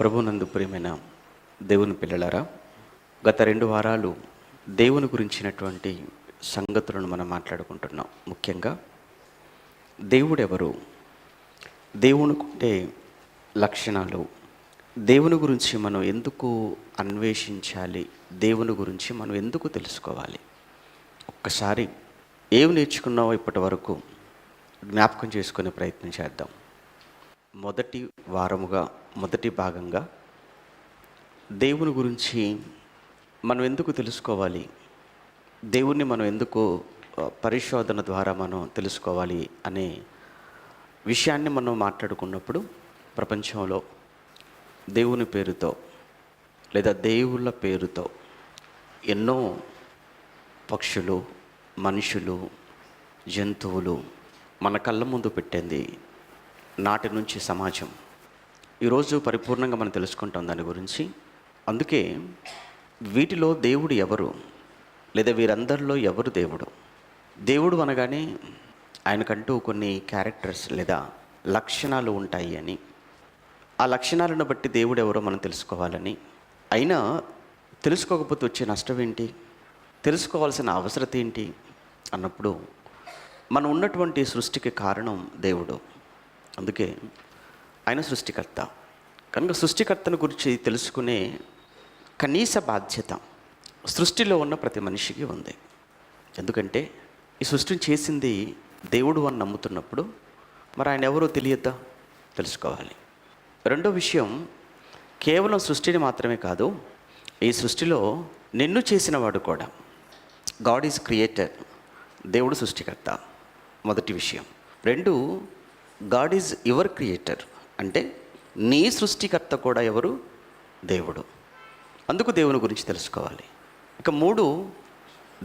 ప్రభునందు ప్రియమైన దేవుని పిల్లలారా, గత 2 వారాలు దేవుని గురించినటువంటి సంగతులను మనం మాట్లాడుకుంటున్నాం. ముఖ్యంగా దేవుడెవరు, దేవునికుండే లక్షణాలు, దేవుని గురించి మనం ఎందుకు అన్వేషించాలి, దేవుని గురించి మనం ఎందుకు తెలుసుకోవాలి. ఒక్కసారి ఏమి నేర్చుకున్నావో ఇప్పటి వరకు జ్ఞాపకం చేసుకునే ప్రయత్నం చేద్దాం. మొదటి భాగంగా దేవుని గురించి మనం ఎందుకు తెలుసుకోవాలి, దేవుణ్ణి మనం ఎందుకు పరిశోధన ద్వారా మనం తెలుసుకోవాలి అనే విషయాన్ని మనం మాట్లాడుకున్నప్పుడు, ప్రపంచంలో దేవుని పేరుతో లేదా దేవుళ్ళ పేరుతో ఎన్నో పక్షులు, మనుషులు, జంతువులు మన కళ్ళ ముందు పెట్టింది నాటి నుంచి సమాజం. ఈరోజు పరిపూర్ణంగా మనం తెలుసుకుంటాం దాని గురించి. అందుకే వీటిలో దేవుడు ఎవరు, లేదా వీరందరిలో ఎవరు దేవుడు. దేవుడు అనగానే ఆయనకంటూ కొన్ని క్యారెక్టర్స్ లేదా లక్షణాలు ఉంటాయి అని, ఆ లక్షణాలను బట్టి దేవుడు ఎవరో మనం తెలుసుకోవాలని. అయినా తెలుసుకోకపోతే వచ్చే నష్టం ఏంటి, తెలుసుకోవాల్సిన అవసరం ఏంటి అన్నప్పుడు, మనం ఉన్నటువంటి సృష్టికి కారణం దేవుడు. అందుకే ఆయన సృష్టికర్త. కనుక సృష్టికర్తను గురించి తెలుసుకునే కనీస బాధ్యత సృష్టిలో ఉన్న ప్రతి మనిషికి ఉంది. ఎందుకంటే ఈ సృష్టిని చేసింది దేవుడు అని నమ్ముతున్నప్పుడు మరి ఆయన ఎవరో తెలియద్దా, తెలుసుకోవాలి. రెండో విషయం, కేవలం సృష్టిని మాత్రమే కాదు, ఈ సృష్టిలో నిన్ను చేసిన వాడు కూడా. గాడ్ ఈజ్ క్రియేటర్, దేవుడు సృష్టికర్త, మొదటి విషయం. 2, గాడ్ ఈజ్ యువర్ క్రియేటర్, అంటే నీ సృష్టికర్త కూడా ఎవరు, దేవుడు. అందుకు దేవుని గురించి తెలుసుకోవాలి. ఇక 3,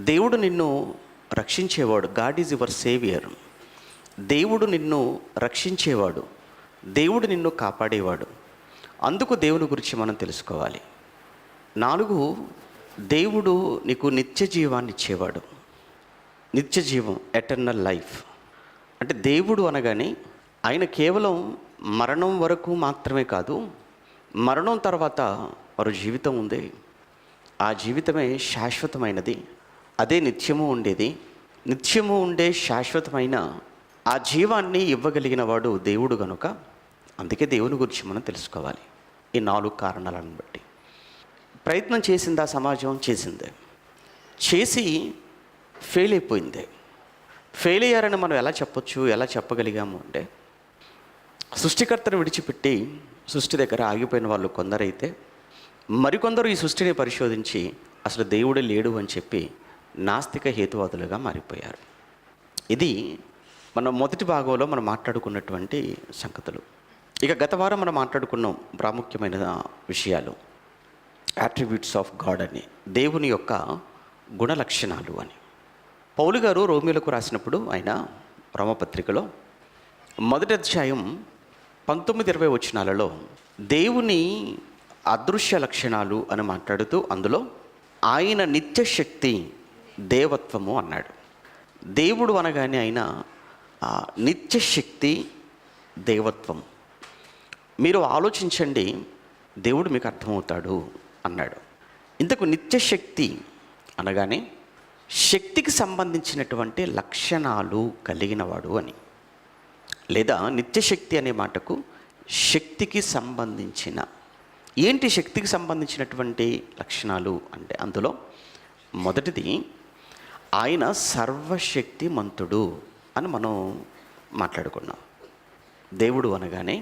దేవుడు నిన్ను రక్షించేవాడు. గాడ్ ఈజ్ యువర్ సేవియర్, దేవుడు నిన్ను రక్షించేవాడు, దేవుడు నిన్ను కాపాడేవాడు. అందుకు దేవుని గురించి మనం తెలుసుకోవాలి. 4, దేవుడు నీకు నిత్య జీవాన్ని ఇచ్చేవాడు. నిత్య జీవం, ఎటర్నల్ లైఫ్. అంటే దేవుడు అనగానే ఆయన కేవలం మరణం వరకు మాత్రమే కాదు, మరణం తర్వాత మరో జీవితం ఉంది. ఆ జీవితమే శాశ్వతమైనది, అదే నిత్యము ఉండేది. నిత్యము ఉండే శాశ్వతమైన ఆ జీవాన్ని ఇవ్వగలిగిన వాడు దేవుడు కనుక అందుకే దేవుని గురించి మనం తెలుసుకోవాలి. ఈ 4 కారణాలను బట్టి ప్రయత్నం చేసింది ఆ సమాజం, చేసి ఫెయిల్ అయిపోయింది. ఫెయిల్ అయ్యారని మనం ఎలా చెప్పొచ్చు, ఎలా చెప్పగలిగాము అంటే, సృష్టికర్తను విడిచిపెట్టి సృష్టి దగ్గర ఆగిపోయిన వాళ్ళు కొందరైతే, మరికొందరు ఈ సృష్టిని పరిశోధించి అసలు దేవుడే లేడు అని చెప్పి నాస్తిక హేతువాదులుగా మారిపోయారు. ఇది మనం మొదటి భాగంలో మనం మాట్లాడుకున్నటువంటి సంగతులు. ఇక గత వారం మనం మాట్లాడుకున్నాం ప్రాముఖ్యమైన విషయాలు, యాట్రిబ్యూట్స్ ఆఫ్ గాడ్ అని, దేవుని యొక్క గుణ లక్షణాలు అని. పౌలు గారు రోమీయులకు రాసినప్పుడు ఆయన రోమపత్రికలో 1వ అధ్యాయం 19-20 వచనాలలో దేవుని అదృశ్య లక్షణాలు అని మాట్లాడుతూ అందులో ఆయన నిత్యశక్తి, దేవత్వము అన్నాడు. దేవుడు అనగానే ఆయన నిత్యశక్తి, దేవత్వం. మీరు ఆలోచించండి, దేవుడు మీకు అర్థమవుతాడు అన్నాడు. ఇంతకు నిత్యశక్తి అనగానే శక్తికి సంబంధించినటువంటి లక్షణాలు కలిగినవాడు అని, లేదా నిత్యశక్తి అనే మాటకు శక్తికి సంబంధించిన, ఏంటి శక్తికి సంబంధించినటువంటి లక్షణాలు అంటే అందులో మొదటిది ఆయన సర్వశక్తిమంతుడు అని మనం మాట్లాడుకున్నాం. దేవుడు అనగానే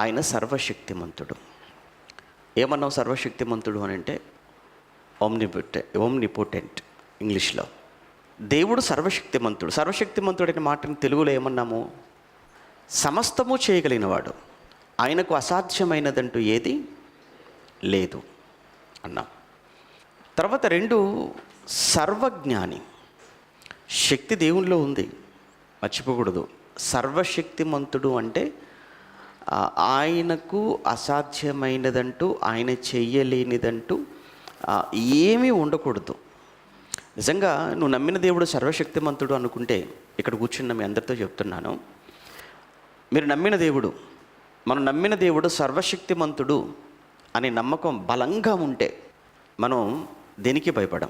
ఆయన సర్వశక్తిమంతుడు. ఏమన్నాం సర్వశక్తిమంతుడు అని అంటే ఓమ్నిపోటెంట్ ఇంగ్లీష్లో. దేవుడు సర్వశక్తిమంతుడు. సర్వశక్తిమంతుడు అనే మాటని తెలుగులో ఏమన్నాము, సమస్తము చేయగలిగినవాడు, ఆయనకు అసాధ్యమైనదంటూ ఏది లేదు అన్నాం. తర్వాత 2, సర్వజ్ఞాని. శక్తి దేవునిలో ఉంది, మర్చిపోకూడదు. సర్వశక్తిమంతుడు అంటే ఆయనకు అసాధ్యమైనదంటూ, ఆయన చెయ్యలేనిదంటూ ఏమీ ఉండకూడదు. నిజంగా నువ్వు నమ్మిన దేవుడు సర్వశక్తిమంతుడు అనుకుంటే, ఇక్కడ కూర్చున్న మీ అందరితో చెప్తున్నాను, మీరు నమ్మిన దేవుడు మనం నమ్మిన దేవుడు సర్వశక్తిమంతుడు అనే నమ్మకం బలంగా ఉంటే మనం దేనికి భయపడం.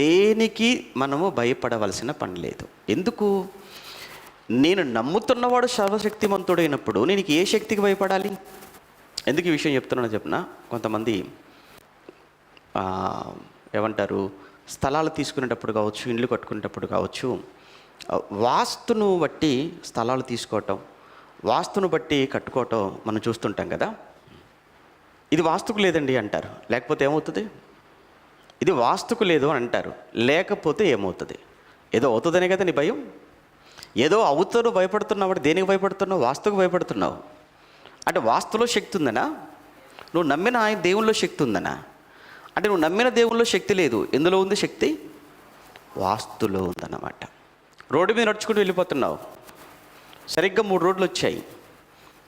దేనికి మనము భయపడవలసిన పని లేదు. ఎందుకు? నేను నమ్ముతున్నవాడు సర్వశక్తిమంతుడైనప్పుడు నేను ఏ శక్తికి భయపడాలి? ఎందుకు ఈ విషయం చెప్తున్నానో చెప్పిన, కొంతమంది ఏమంటారు, స్థలాలు తీసుకునేటప్పుడు కావచ్చు, ఇండ్లు కట్టుకునేటప్పుడు కావచ్చు, వాస్తును బట్టి స్థలాలు తీసుకోవటం, వాస్తును బట్టి కట్టుకోవటం మనం చూస్తుంటాం కదా. ఇది వాస్తుకు లేదండి అంటారు, లేకపోతే ఏమవుతుంది? ఇది వాస్తుకు లేదు అని అంటారు, లేకపోతే ఏమవుతుంది? ఏదో అవుతుందనే కదా నీ భయం. ఏదో అవుతాను భయపడుతున్నావు. దేనికి భయపడుతున్నావు? వాస్తుకు భయపడుతున్నావు. అంటే వాస్తులో శక్తి ఉందనా? నువ్వు నమ్మిన ఆయన దేవుల్లో శక్తి ఉందనా? అంటే నువ్వు నమ్మిన దేవుల్లో శక్తి లేదు. ఎందులో ఉంది శక్తి? వాస్తులో ఉందన్నమాట. రోడ్డు మీద నడుచుకుంటూ వెళ్ళిపోతున్నావు, సరిగ్గా 3 రోడ్లు వచ్చాయి,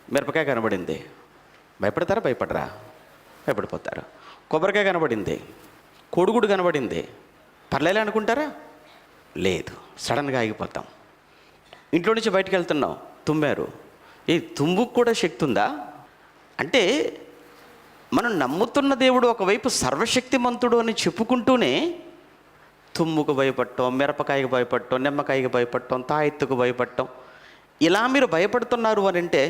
మిరపకాయ కనబడింది, భయపడతారా? భయపడరా? భయపడిపోతారు. కొబ్బరికాయ కనబడింది, కోడిగుడు కనబడింది, పర్లేలే అనుకుంటారా? లేదు, సడన్గా ఆగిపోతాం. ఇంట్లో నుంచి బయటికి వెళ్తున్నావు, తుమ్మారు. ఈ తుమ్ముకు కూడా శక్తి ఉందా? అంటే మనం నమ్ముతున్న దేవుడు ఒకవైపు సర్వశక్తిమంతుడు అని చెప్పుకుంటూనే తుమ్ముకు భయపడటం, మిరపకాయకు భయపడటం, నిమ్మకాయకి భయపడటం, తాయెత్తుకు భయపడటం, ఇలా మీరు భయపడుతున్నారు అని అంటే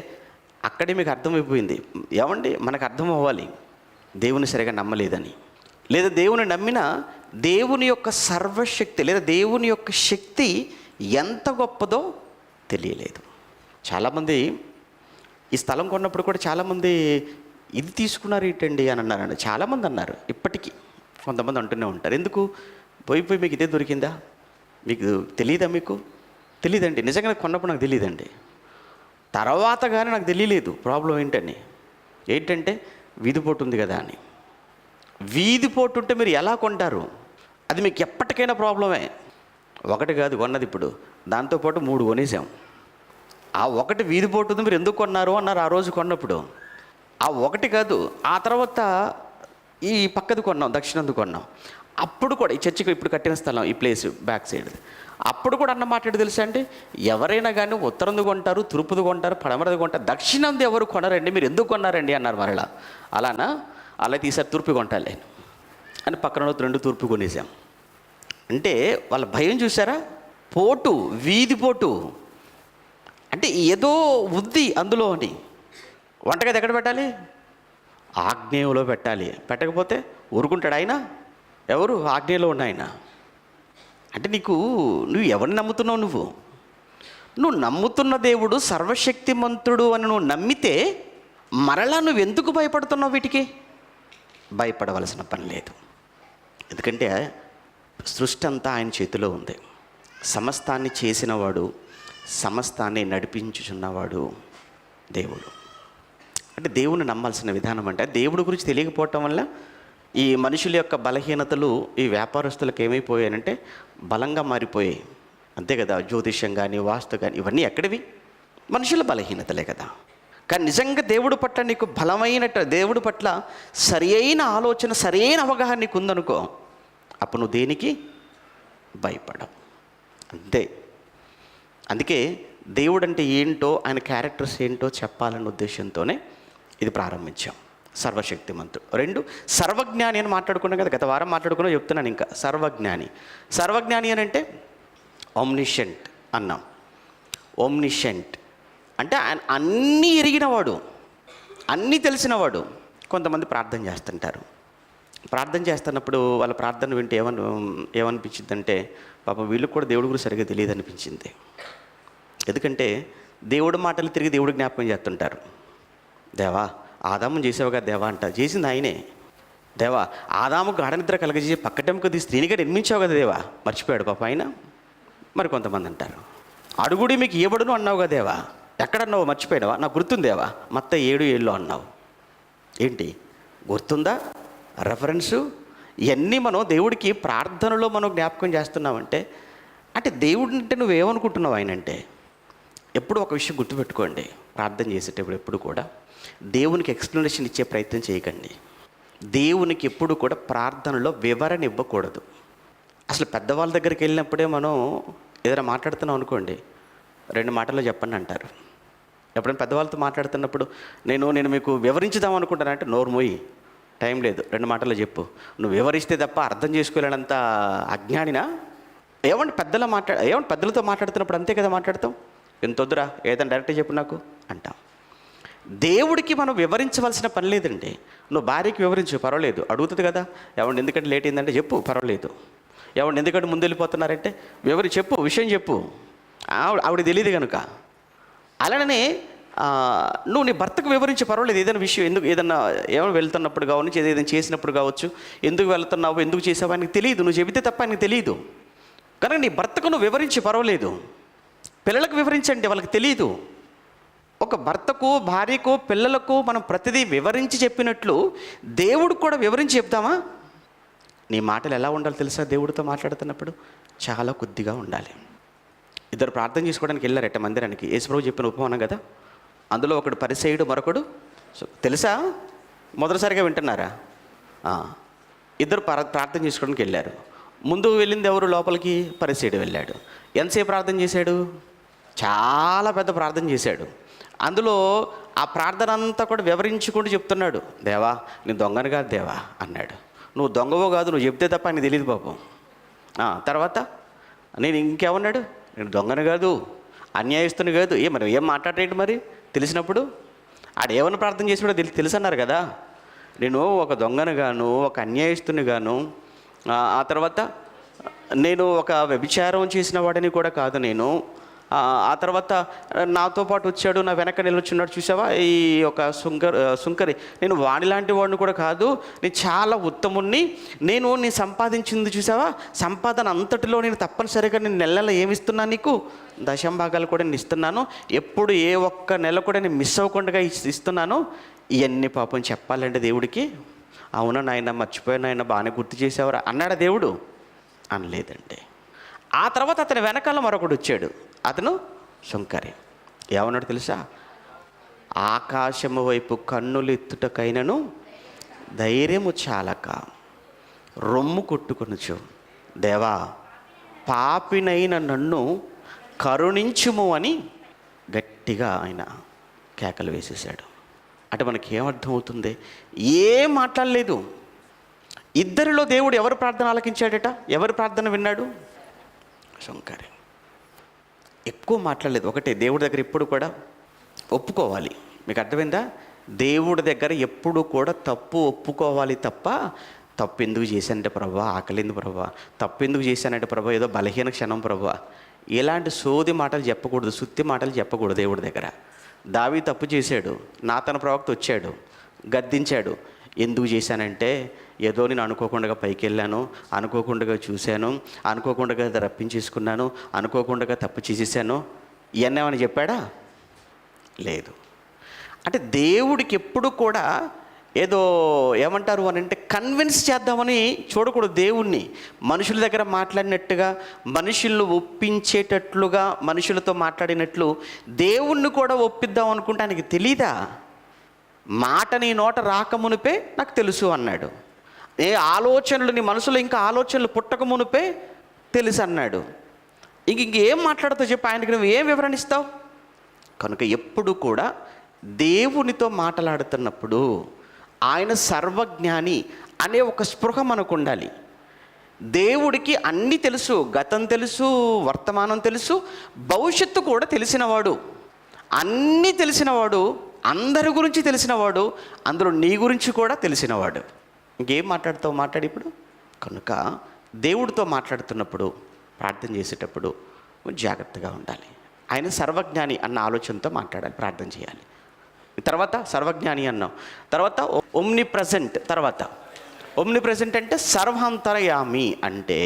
అక్కడే మీకు అర్థమైపోయింది. ఏమండి, మనకు అర్థం అవ్వాలి దేవుని సరిగా నమ్మలేదని, లేదా దేవుని నమ్మిన దేవుని యొక్క సర్వశక్తి లేదా దేవుని యొక్క శక్తి ఎంత గొప్పదో తెలియలేదు. చాలామంది ఈ స్థలం కొన్నప్పుడు కూడా చాలామంది ఇది తీసుకున్నారు ఏంటండి అని అన్నారండి. చాలామంది అన్నారు. ఇప్పటికీ కొంతమంది అంటూనే ఉంటారు. ఎందుకు? పోయి మీకు ఇదే దొరికిందా? మీకు తెలియదా? మీకు తెలియదండి. నిజంగా కొన్నప్పుడు నాకు తెలియదండి, తర్వాత కానీ నాకు తెలియలేదు ప్రాబ్లం ఏంటంటే వీధిపోటు ఉంది కదా అని. వీధిపోటు ఉంటే మీరు ఎలా కొంటారు? అది మీకు ఎప్పటికైనా ప్రాబ్లమే. ఒకటి కాదు కొన్నది, ఇప్పుడు దాంతోపాటు 3 కొనేసాం. ఆ ఒకటి వీధిపోటు ఉంది, మీరు ఎందుకు కొన్నారు అన్నారు ఆ రోజు కొన్నప్పుడు. ఆ ఒకటి కాదు, ఆ తర్వాత ఈ పక్కది కొన్నాం, దక్షిణందు కొన్నాం. అప్పుడు కూడా ఈ చర్చికి ఇప్పుడు కట్టిన స్థలం, ఈ ప్లేస్ బ్యాక్ సైడ్, అప్పుడు కూడా అన్న మాట తెలుసా అండి, ఎవరైనా కానీ ఉత్తరంది కొంటారు, తూర్పుది కొంటారు, పడమరది కొంటారు, దక్షిణంది ఎవరు కొనరండి, మీరు ఎందుకు కొన్నారండి అన్నారు. మరలా అలానా? అలా తీసారి తూర్పు కొంటాలే అని పక్కన 2 తూర్పు కొనేసాం. అంటే వాళ్ళ భయం చూసారా? పోటు, వీధి పోటు అంటే ఏదో ఉంది అందులో అని. వంటగది ఎక్కడ పెట్టాలి? ఆగ్నేయంలో పెట్టాలి. పెట్టకపోతే ఊరుకుంటాడు ఆయన? ఎవరు? ఆగ్నేయంలో ఉన్న ఆయన. అంటే నువ్వు ఎవరిని నమ్ముతున్నావు? నువ్వు నమ్ముతున్న దేవుడు సర్వశక్తిమంతుడు అని నువ్వు నమ్మితే మరలా నువ్వు ఎందుకు భయపడుతున్నావు? వీటికి భయపడవలసిన పని లేదు. ఎందుకంటే సృష్టి అంతా ఆయన చేతిలో ఉంది. సమస్తాన్ని చేసినవాడు, సమస్తాన్ని నడిపించుచున్నవాడు దేవుడు. అంటే దేవుని నమ్మాల్సిన విధానం అంటే దేవుడి గురించి తెలియకపోవటం వల్ల ఈ మనుషుల యొక్క బలహీనతలు ఈ వ్యాపారస్తులకు ఏమైపోయాయంటే బలంగా మారిపోయాయి. అంతే కదా. జ్యోతిష్యం కానీ, వాస్తు కానీ, ఇవన్నీ ఎక్కడివి? మనుషుల బలహీనతలే కదా. కానీ నిజంగా దేవుడి పట్ల నీకు బలమైన, దేవుడి పట్ల సరి అయిన ఆలోచన, సరైన అవగాహన నీకు ఉందనుకో, అప్పుడు నువ్వు దేనికి భయపడవు. అంతే. అందుకే దేవుడు అంటే ఏంటో, ఆయన క్యారెక్టర్స్ ఏంటో చెప్పాలన్న ఉద్దేశంతోనే ఇది ప్రారంభించాం. సర్వశక్తిమంతుడు. 2 సర్వజ్ఞాని అని మాట్లాడుకున్నాం కదా, గత వారం మాట్లాడుకున్నా, చెప్తున్నాను ఇంకా. సర్వజ్ఞాని అని అంటే ఓమ్నిషెంట్ అన్నాం. ఓమ్నిషెంట్ అంటే ఆయన అన్నీ ఎరిగినవాడు, అన్నీ తెలిసినవాడు. కొంతమంది ప్రార్థన చేస్తుంటారు. ప్రార్థన చేస్తున్నప్పుడు వాళ్ళ ప్రార్థన వింటే ఏమనిపించింది అంటే, పాపం వీళ్ళకి కూడా దేవుడి గురించి సరిగ్గా తెలియదు అనిపించింది. ఎందుకంటే దేవుడి మాటలు తిరిగి దేవుడు జ్ఞాపకం చేస్తుంటారు. దేవా ఆదాము చేసావు కదా దేవా అంట. చేసింది ఆయనే. దేవా ఆదాము గాఢ నిద్ర కలగజేసి పక్కటెంకు స్త్రీనిగా నిర్మించావు కదా దేవా, మర్చిపోయాడు పాప ఆయన. మరి కొంతమంది అంటారు, అడుగుడి మీకు ఇవ్వబడును అన్నావు కదా దేవా, ఎక్కడన్నావు మర్చిపోయావా? నాకు గుర్తుందేవా, మత్తయి 7:7 అన్నావు. ఏంటి గుర్తుందా? రెఫరెన్సు ఇవన్నీ మనం దేవుడికి ప్రార్థనలో మనం జ్ఞాపకం చేస్తున్నామంటే, అంటే దేవుడు అంటే నువ్వేమనుకుంటున్నావు ఆయన అంటే? ఎప్పుడు ఒక విషయం గుర్తుపెట్టుకోండి, ప్రార్థన చేసేటప్పుడు ఎప్పుడు కూడా దేవునికి ఎక్స్ప్లెనేషన్ ఇచ్చే ప్రయత్నం చేయకండి. దేవునికి ఎప్పుడు కూడా ప్రార్థనలో వివరణ ఇవ్వకూడదు. అసలు పెద్దవాళ్ళ దగ్గరికి వెళ్ళినప్పుడే మనం ఏదైనా మాట్లాడుతున్నాం అనుకోండి, 2 మాటల్లో చెప్పండి అంటారు. ఎప్పుడైనా పెద్దవాళ్ళతో మాట్లాడుతున్నప్పుడు నేను మీకు వివరించుదాం అనుకుంటానంటే నోరు మోయి, టైం లేదు, 2 మాటలు చెప్పు. నువ్వు వివరిస్తే తప్ప అర్థం చేసుకోలేనంత అజ్ఞానినా? ఏమంటే పెద్దలతో మాట్లాడుతున్నప్పుడు అంతే కదా మాట్లాడతాం. ఎంత వద్దురా, ఏదైనా డైరెక్ట్గా చెప్పు నాకు అంటాం. దేవుడికి మనం వివరించవలసిన పని లేదండి. నువ్వు భార్యకి వివరించు, పర్వాలేదు, అడుగుతుంది కదా, ఏమంటే ఎందుకంటే లేట్ అయిందంటే చెప్పు, పర్వాలేదు. ఏమంటే ఎందుకంటే ముందు వెళ్ళిపోతున్నారంటే చెప్పు, విషయం చెప్పు. ఆవిడ తెలియదు కనుక. అలానే నువ్వు నీ భర్తకు వివరించి, పర్వాలేదు, ఏదైనా విషయం, ఎందుకు ఏదన్నా ఏమైనా వెళ్తున్నప్పుడు కావచ్చు, ఏదైనా చేసినప్పుడు కావచ్చు, ఎందుకు వెళ్తున్నావు, ఎందుకు చేసావు ఆయనకి తెలియదు. నువ్వు చెబితే తప్ప ఆయనకి తెలియదు. కనుక నీ భర్తకు నువ్వు వివరించి, పర్వాలేదు. పిల్లలకు వివరించండి, వాళ్ళకి తెలియదు. ఒక భర్తకు, భార్యకు, పిల్లలకు మనం ప్రతిదీ వివరించి చెప్పినట్లు దేవుడికి కూడా వివరించి చెప్తామా? నీ మాటలు ఎలా ఉండాలి తెలుసా? దేవుడితో మాట్లాడుతున్నప్పుడు చాలా కొద్దిగా ఉండాలి. ఇద్దరు ప్రార్థన చేసుకోవడానికి వెళ్ళారట మందిరానికి. యేసుప్రభు చెప్పిన ఉపమానం కదా. అందులో ఒకడు పరిసయ్యుడు, మరొకడు తెలుసా? మొదటిసారిగా వింటున్నారా? ఇద్దరు ప్రార్థన చేసుకోవడానికి వెళ్ళారు. ముందు వెళ్ళింది ఎవరు? లోపలికి పరిసయ్యుడు వెళ్ళాడు. ఎంతసేపు ప్రార్థన చేశాడు? చాలా పెద్ద ప్రార్థన చేశాడు. అందులో ఆ ప్రార్థన అంతా కూడా వివరించుకుంటూ చెప్తున్నాడు. దేవా, నేను దొంగను కాదు దేవా అన్నాడు. నువ్వు దొంగవో కాదు, నువ్వు చెప్తే తప్ప ఆయన తెలియదు పాపం. తర్వాత నేను ఇంకేమన్నాడు? నేను దొంగను కాదు, అన్యాయస్తుని కాదు. మరి ఏం మాట్లాడేంటి మరి తెలిసినప్పుడు? ఆడేమన్నా ప్రార్థన చేసినాడో తెలుసు అన్నారు కదా. నేను ఒక దొంగను గాను, ఒక అన్యాయస్తుని గాను, ఆ తర్వాత నేను ఒక వ్యభిచారం చేసిన వాడిని కూడా కాదు నేను. ఆ తర్వాత నాతో పాటు వచ్చాడు, నా వెనక నిలుచున్నాడు చూసావా ఈ ఒక సుంకరి, నేను వాడి లాంటి వాడిని కూడా కాదు, నేను చాలా ఉత్తముణ్ణి. నేను సంపాదించింది చూసావా, సంపాదన అంతటిలో నేను తప్పనిసరిగా నేను నెల ఏమిస్తున్నాను నీకు? 10% కూడా నేను ఇస్తున్నాను. ఎప్పుడు ఏ ఒక్క నెల కూడా నేను మిస్ అవ్వకుండా ఇస్తున్నాను. ఇవన్నీ పాపం చెప్పాలంటే దేవుడికి? అవునా నాయన, మర్చిపోయాను నాయన, బాగానే గుర్తు చేసావరా అన్నాడా దేవుడు? అనలేదండి. ఆ తర్వాత అతని వెనకాల మరొకడు వచ్చాడు. అతను సుంకరి. ఏమన్నాడు తెలుసా? ఆకాశము వైపు కన్నులు ఎత్తుటకైనను ధైర్యము చాలక రొమ్ము కొట్టుకొనుచు, దేవా, పాపినైన నన్ను కరుణించుము అని గట్టిగా ఆయన కేకలు వేసేసాడు. అంటే మనకి ఏమర్థమవుతుంది? ఏం మాట్లాడలేదు. ఇద్దరిలో దేవుడు ఎవరు ప్రార్థన ఆలకించాడట? ఎవరి ప్రార్థన విన్నాడు? సుంకరి. ఎక్కువ మాట్లాడలేదు. ఒకటే, దేవుడి దగ్గర ఎప్పుడు కూడా ఒప్పుకోవాలి. మీకు అర్థమైందా? దేవుడి దగ్గర ఎప్పుడు కూడా తప్పు ఒప్పుకోవాలి తప్ప, తప్పు ఎందుకు చేశానంటే ప్రభా, ఆకలింది ప్రభా, తప్పు ఎందుకు చేశానంటే ప్రభా, ఏదో బలహీన క్షణం ప్రభా, ఇలాంటి సోది మాటలు చెప్పకూడదు, సుత్తి మాటలు చెప్పకూడదు దేవుడి దగ్గర. దావీదు తప్పు చేశాడు, నాతాను ప్రవక్త వచ్చాడు, గద్దించాడు. ఎందుకు చేశానంటే ఏదో నేను అనుకోకుండా పైకి వెళ్ళాను, అనుకోకుండా చూశాను, అనుకోకుండా రప్పించేసుకున్నాను, అనుకోకుండా తప్పు చేసేసాను. ఇవన్నీ ఏమని చెప్పాడా? లేదు. అంటే దేవుడికి ఎప్పుడు కూడా ఏదో ఏమంటారు అని అంటే కన్విన్స్ చేద్దామని చూడకూడదు దేవుణ్ణి. మనుషుల దగ్గర మాట్లాడినట్టుగా, మనుషులను ఒప్పించేటట్లుగా, మనుషులతో మాట్లాడినట్లు దేవుణ్ణి కూడా ఒప్పిద్దాం అనుకుంటే ఆయనకి తెలీదా? మాట నీ నోట రాకమునిపే నాకు తెలుసు అన్నాడు. ఏ ఆలోచనలు నీ మనసులో ఇంకా ఆలోచనలు పుట్టక మునిపే తెలుసు అన్నాడు. ఇంకేం మాట్లాడుతావు చెప్పి ఆయనకి నువ్వు ఏం వివరణ ఇస్తావు? కనుక ఎప్పుడు కూడా దేవునితో మాట్లాడుతున్నప్పుడు ఆయన సర్వజ్ఞాని అనే ఒక స్పృహ మనకు ఉండాలి. దేవుడికి అన్నీ తెలుసు, గతం తెలుసు, వర్తమానం తెలుసు, భవిష్యత్తు కూడా తెలిసినవాడు, అన్నీ తెలిసినవాడు, అందరి గురించి తెలిసినవాడు, అందులో నీ గురించి కూడా తెలిసినవాడు. ఇంకేం మాట్లాడతావు? మాట్లాడి ఇప్పుడు. కనుక దేవుడితో మాట్లాడుతున్నప్పుడు, ప్రార్థన చేసేటప్పుడు జాగ్రత్తగా ఉండాలి. ఆయన సర్వజ్ఞాని అన్న ఆలోచనతో మాట్లాడాలి, ప్రార్థన చేయాలి. తర్వాత సర్వజ్ఞాని అన్నాం, తర్వాత ఒమ్ని ప్రజెంట్. తర్వాత ఒమ్ని ప్రజెంట్ అంటే సర్వాంతర్యామి. అంటే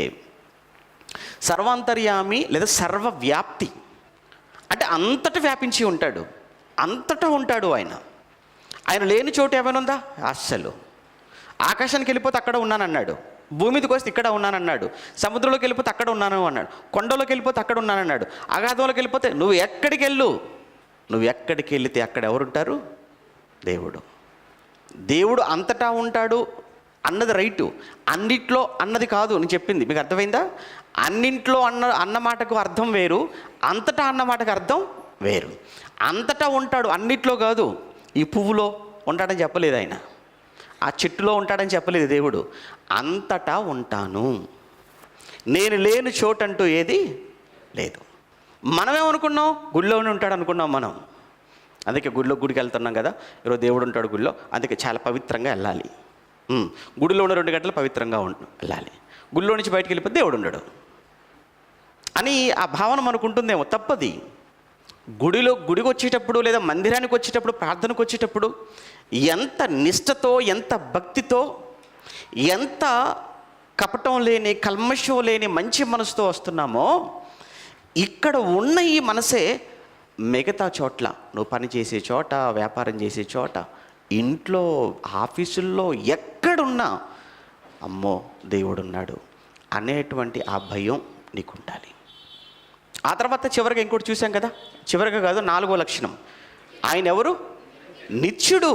సర్వాంతర్యామి లేదా సర్వవ్యాప్తి అంటే అంతటా వ్యాపించి ఉంటాడు, అంతటా ఉంటాడు ఆయన. ఆయన లేని చోటు ఏమైనా ఉందా? అస్సలు. ఆకాశానికి వెళ్ళిపోతే అక్కడ ఉన్నానన్నాడు, భూమి మీదకి వస్తే ఇక్కడ ఉన్నానన్నాడు, సముద్రంలోకి వెళ్ళిపోతే అక్కడ ఉన్నాను అన్నాడు, కొండలోకి వెళ్ళిపోతే అక్కడ ఉన్నానన్నాడు, అగాధంలోకి వెళ్ళిపోతే నువ్వు ఎక్కడికి వెళ్ళు, నువ్వు ఎక్కడికి వెళితే అక్కడ ఎవరుంటారు? దేవుడు. దేవుడు అంతటా ఉంటాడు అన్నది రైటు, అన్నిట్లో అన్నది కాదు నేను చెప్పింది. మీకు అర్థమైందా? అన్నింట్లో అన్న మాటకు అర్థం వేరు, అంతటా అన్న మాటకు అర్థం వేరు. అంతటా ఉంటాడు, అన్నిట్లో కాదు. ఈ పువ్వులో ఉంటాడని చెప్పలేదు ఆయన, ఆ చెట్టులో ఉంటాడని చెప్పలేదు దేవుడు. అంతటా ఉంటాను, నేను లేని చోటంటూ ఏది లేదు. మనమేమనుకున్నాం, గుడిలోనే ఉంటాడు అనుకున్నాం మనం. అందుకే గుడికి వెళ్తున్నాం కదా, ఈరోజు దేవుడు ఉంటాడు గుడిలో, అందుకే చాలా పవిత్రంగా వెళ్ళాలి. గుడిలో ఉన్న 2 గంటలు పవిత్రంగా వెళ్ళాలి, గుడిలో నుంచి బయటికి వెళ్ళిపోతే దేవుడు ఉండడు అని ఆ భావన మనకు ఉంటుందేమో. తప్పది. గుడికి వచ్చేటప్పుడు లేదా మందిరానికి వచ్చేటప్పుడు, ప్రార్థనకు వచ్చేటప్పుడు ఎంత నిష్ఠతో, ఎంత భక్తితో, ఎంత కపటం లేని, కల్మషం లేని మంచి మనసుతో వస్తున్నామో, ఇక్కడ ఉన్న ఈ మనసే మిగతా చోట్ల, నువ్వు పని చేసే చోట, వ్యాపారం చేసే చోట, ఇంట్లో, ఆఫీసుల్లో, ఎక్కడున్నా అమ్మో దేవుడున్నాడు అనేటువంటి ఆ భయం నీకు ఉండాలి. ఆ తర్వాత చివరిగా ఇంకోటి చూసాం కదా, చివరిగా కాదు, 4వ లక్షణం, ఆయన ఎవరు? నిత్యుడు.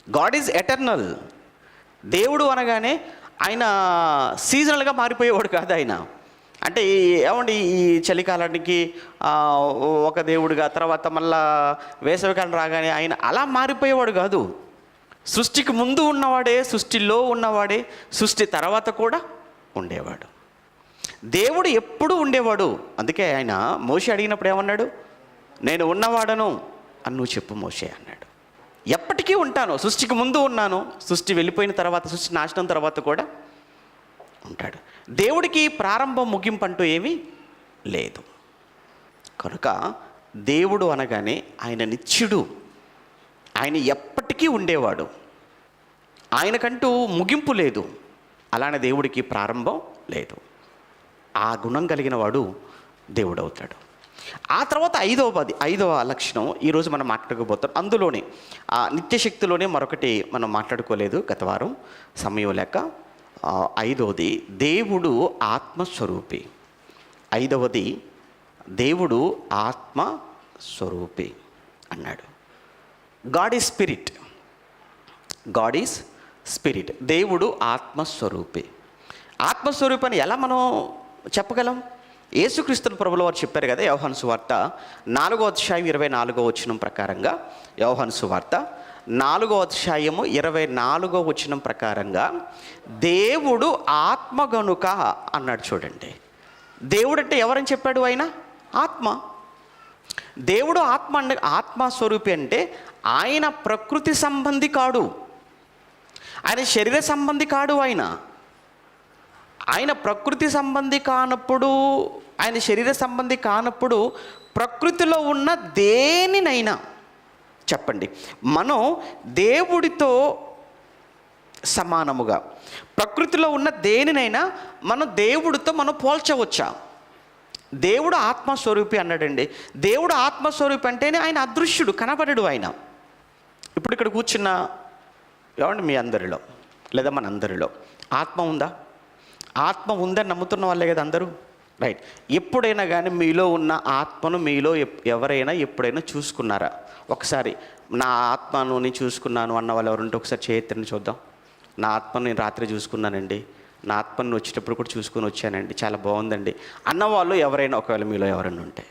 God is eternal. దేవుడు అనగానే ఆయన సీజనల్గా మారిపోయేవాడు కాదు. ఆయన అంటే ఏమండి, ఈ చలికాలానికి ఒక దేవుడిగా, తర్వాత మళ్ళా వేసవికాలం రాగానే ఆయన అలా మారిపోయేవాడు కాదు. సృష్టికి ముందు ఉన్నవాడే, సృష్టిలో ఉన్నవాడే, సృష్టి తర్వాత కూడా ఉండేవాడు. దేవుడు ఎప్పుడూ ఉండేవాడు. అందుకే ఆయన మోషే అడిగినప్పుడు ఏమన్నాడు? నేను ఉన్నవాడను అని నువ్వు చెప్పు మోషే అన్నాడు. ఎప్పటికీ ఉంటాను, సృష్టికి ముందు ఉన్నాను, సృష్టి వెళ్ళిపోయిన తర్వాత, సృష్టి నాశనం తర్వాత కూడా ఉంటాడు. దేవుడికి ప్రారంభం ముగింపు అంటూ ఏమీ లేదు. కనుక దేవుడు అనగానే ఆయన నిత్యుడు, ఆయన ఎప్పటికీ ఉండేవాడు, ఆయనకంటూ ముగింపు లేదు. అలానే దేవుడికి ప్రారంభం లేదు. ఆ గుణం కలిగిన వాడు దేవుడు అవుతాడు. ఆ తర్వాత 5వ లక్షణం ఈరోజు మనం మాట్లాడుకోబోతాం. అందులోనే నిత్యశక్తిలోనే మరొకటి మనం మాట్లాడుకోలేదు గత వారం, సమయం లేక. 5వది దేవుడు ఆత్మస్వరూపి. 5వది దేవుడు ఆత్మస్వరూపి అన్నాడు. God is spirit. God is spirit. దేవుడు ఆత్మస్వరూపి. ఆత్మస్వరూపి అని ఎలా మనం చెప్పగలం? యేసుక్రీస్తు ప్రభువుల వారు చెప్పారు కదా, యోహాను సువార్త 4వ అధ్యాయం 24వ వచనం ప్రకారంగా, యోహాను సువార్త 4వ అధ్యాయము 24వ వచనం ప్రకారంగా, దేవుడు ఆత్మ గనుక అన్నాడు. చూడండి, దేవుడు అంటే ఎవరని చెప్పాడు? ఆయన ఆత్మ. దేవుడు ఆత్మస్వరూపి అంటే ఆయన ప్రకృతి సంబంధి కాడు, ఆయన శరీర సంబంధి కాడు. ఆయన ప్రకృతి సంబంధి కానప్పుడు, ఆయన శరీర సంబంధి కానప్పుడు, ప్రకృతిలో ఉన్న దేనినైనా చెప్పండి, మనం దేవుడితో సమానముగా, ప్రకృతిలో ఉన్న దేనినైనా మనం దేవుడితో మనం పోల్చవచ్చా? దేవుడు ఆత్మస్వరూపి అన్నాడండి. దేవుడు ఆత్మస్వరూపి అంటేనే ఆయన అదృశ్యుడు, కనబడడు ఆయన. ఇప్పుడు ఇక్కడ కూర్చున్న ఏమండి మీ అందరిలో లేదా మన అందరిలో ఆత్మ ఉందా? ఆత్మ ఉందని నమ్ముతున్న వాళ్ళే కదా అందరూ, రైట్? ఎప్పుడైనా కానీ మీలో ఉన్న ఆత్మను మీలో ఎవరైనా ఎప్పుడైనా చూసుకున్నారా? ఒకసారి నా ఆత్మను నేను చూసుకున్నాను అన్న వాళ్ళు ఎవరుంటే ఒకసారి చేయొద్దని చూద్దాం. నా ఆత్మను నేను రాత్రి చూసుకున్నానండి, నా ఆత్మను వచ్చేటప్పుడు కూడా చూసుకొని వచ్చానండి, చాలా బాగుందండి అన్నవాళ్ళు ఎవరైనా, ఒకవేళ మీలో ఎవరైనా ఉంటే,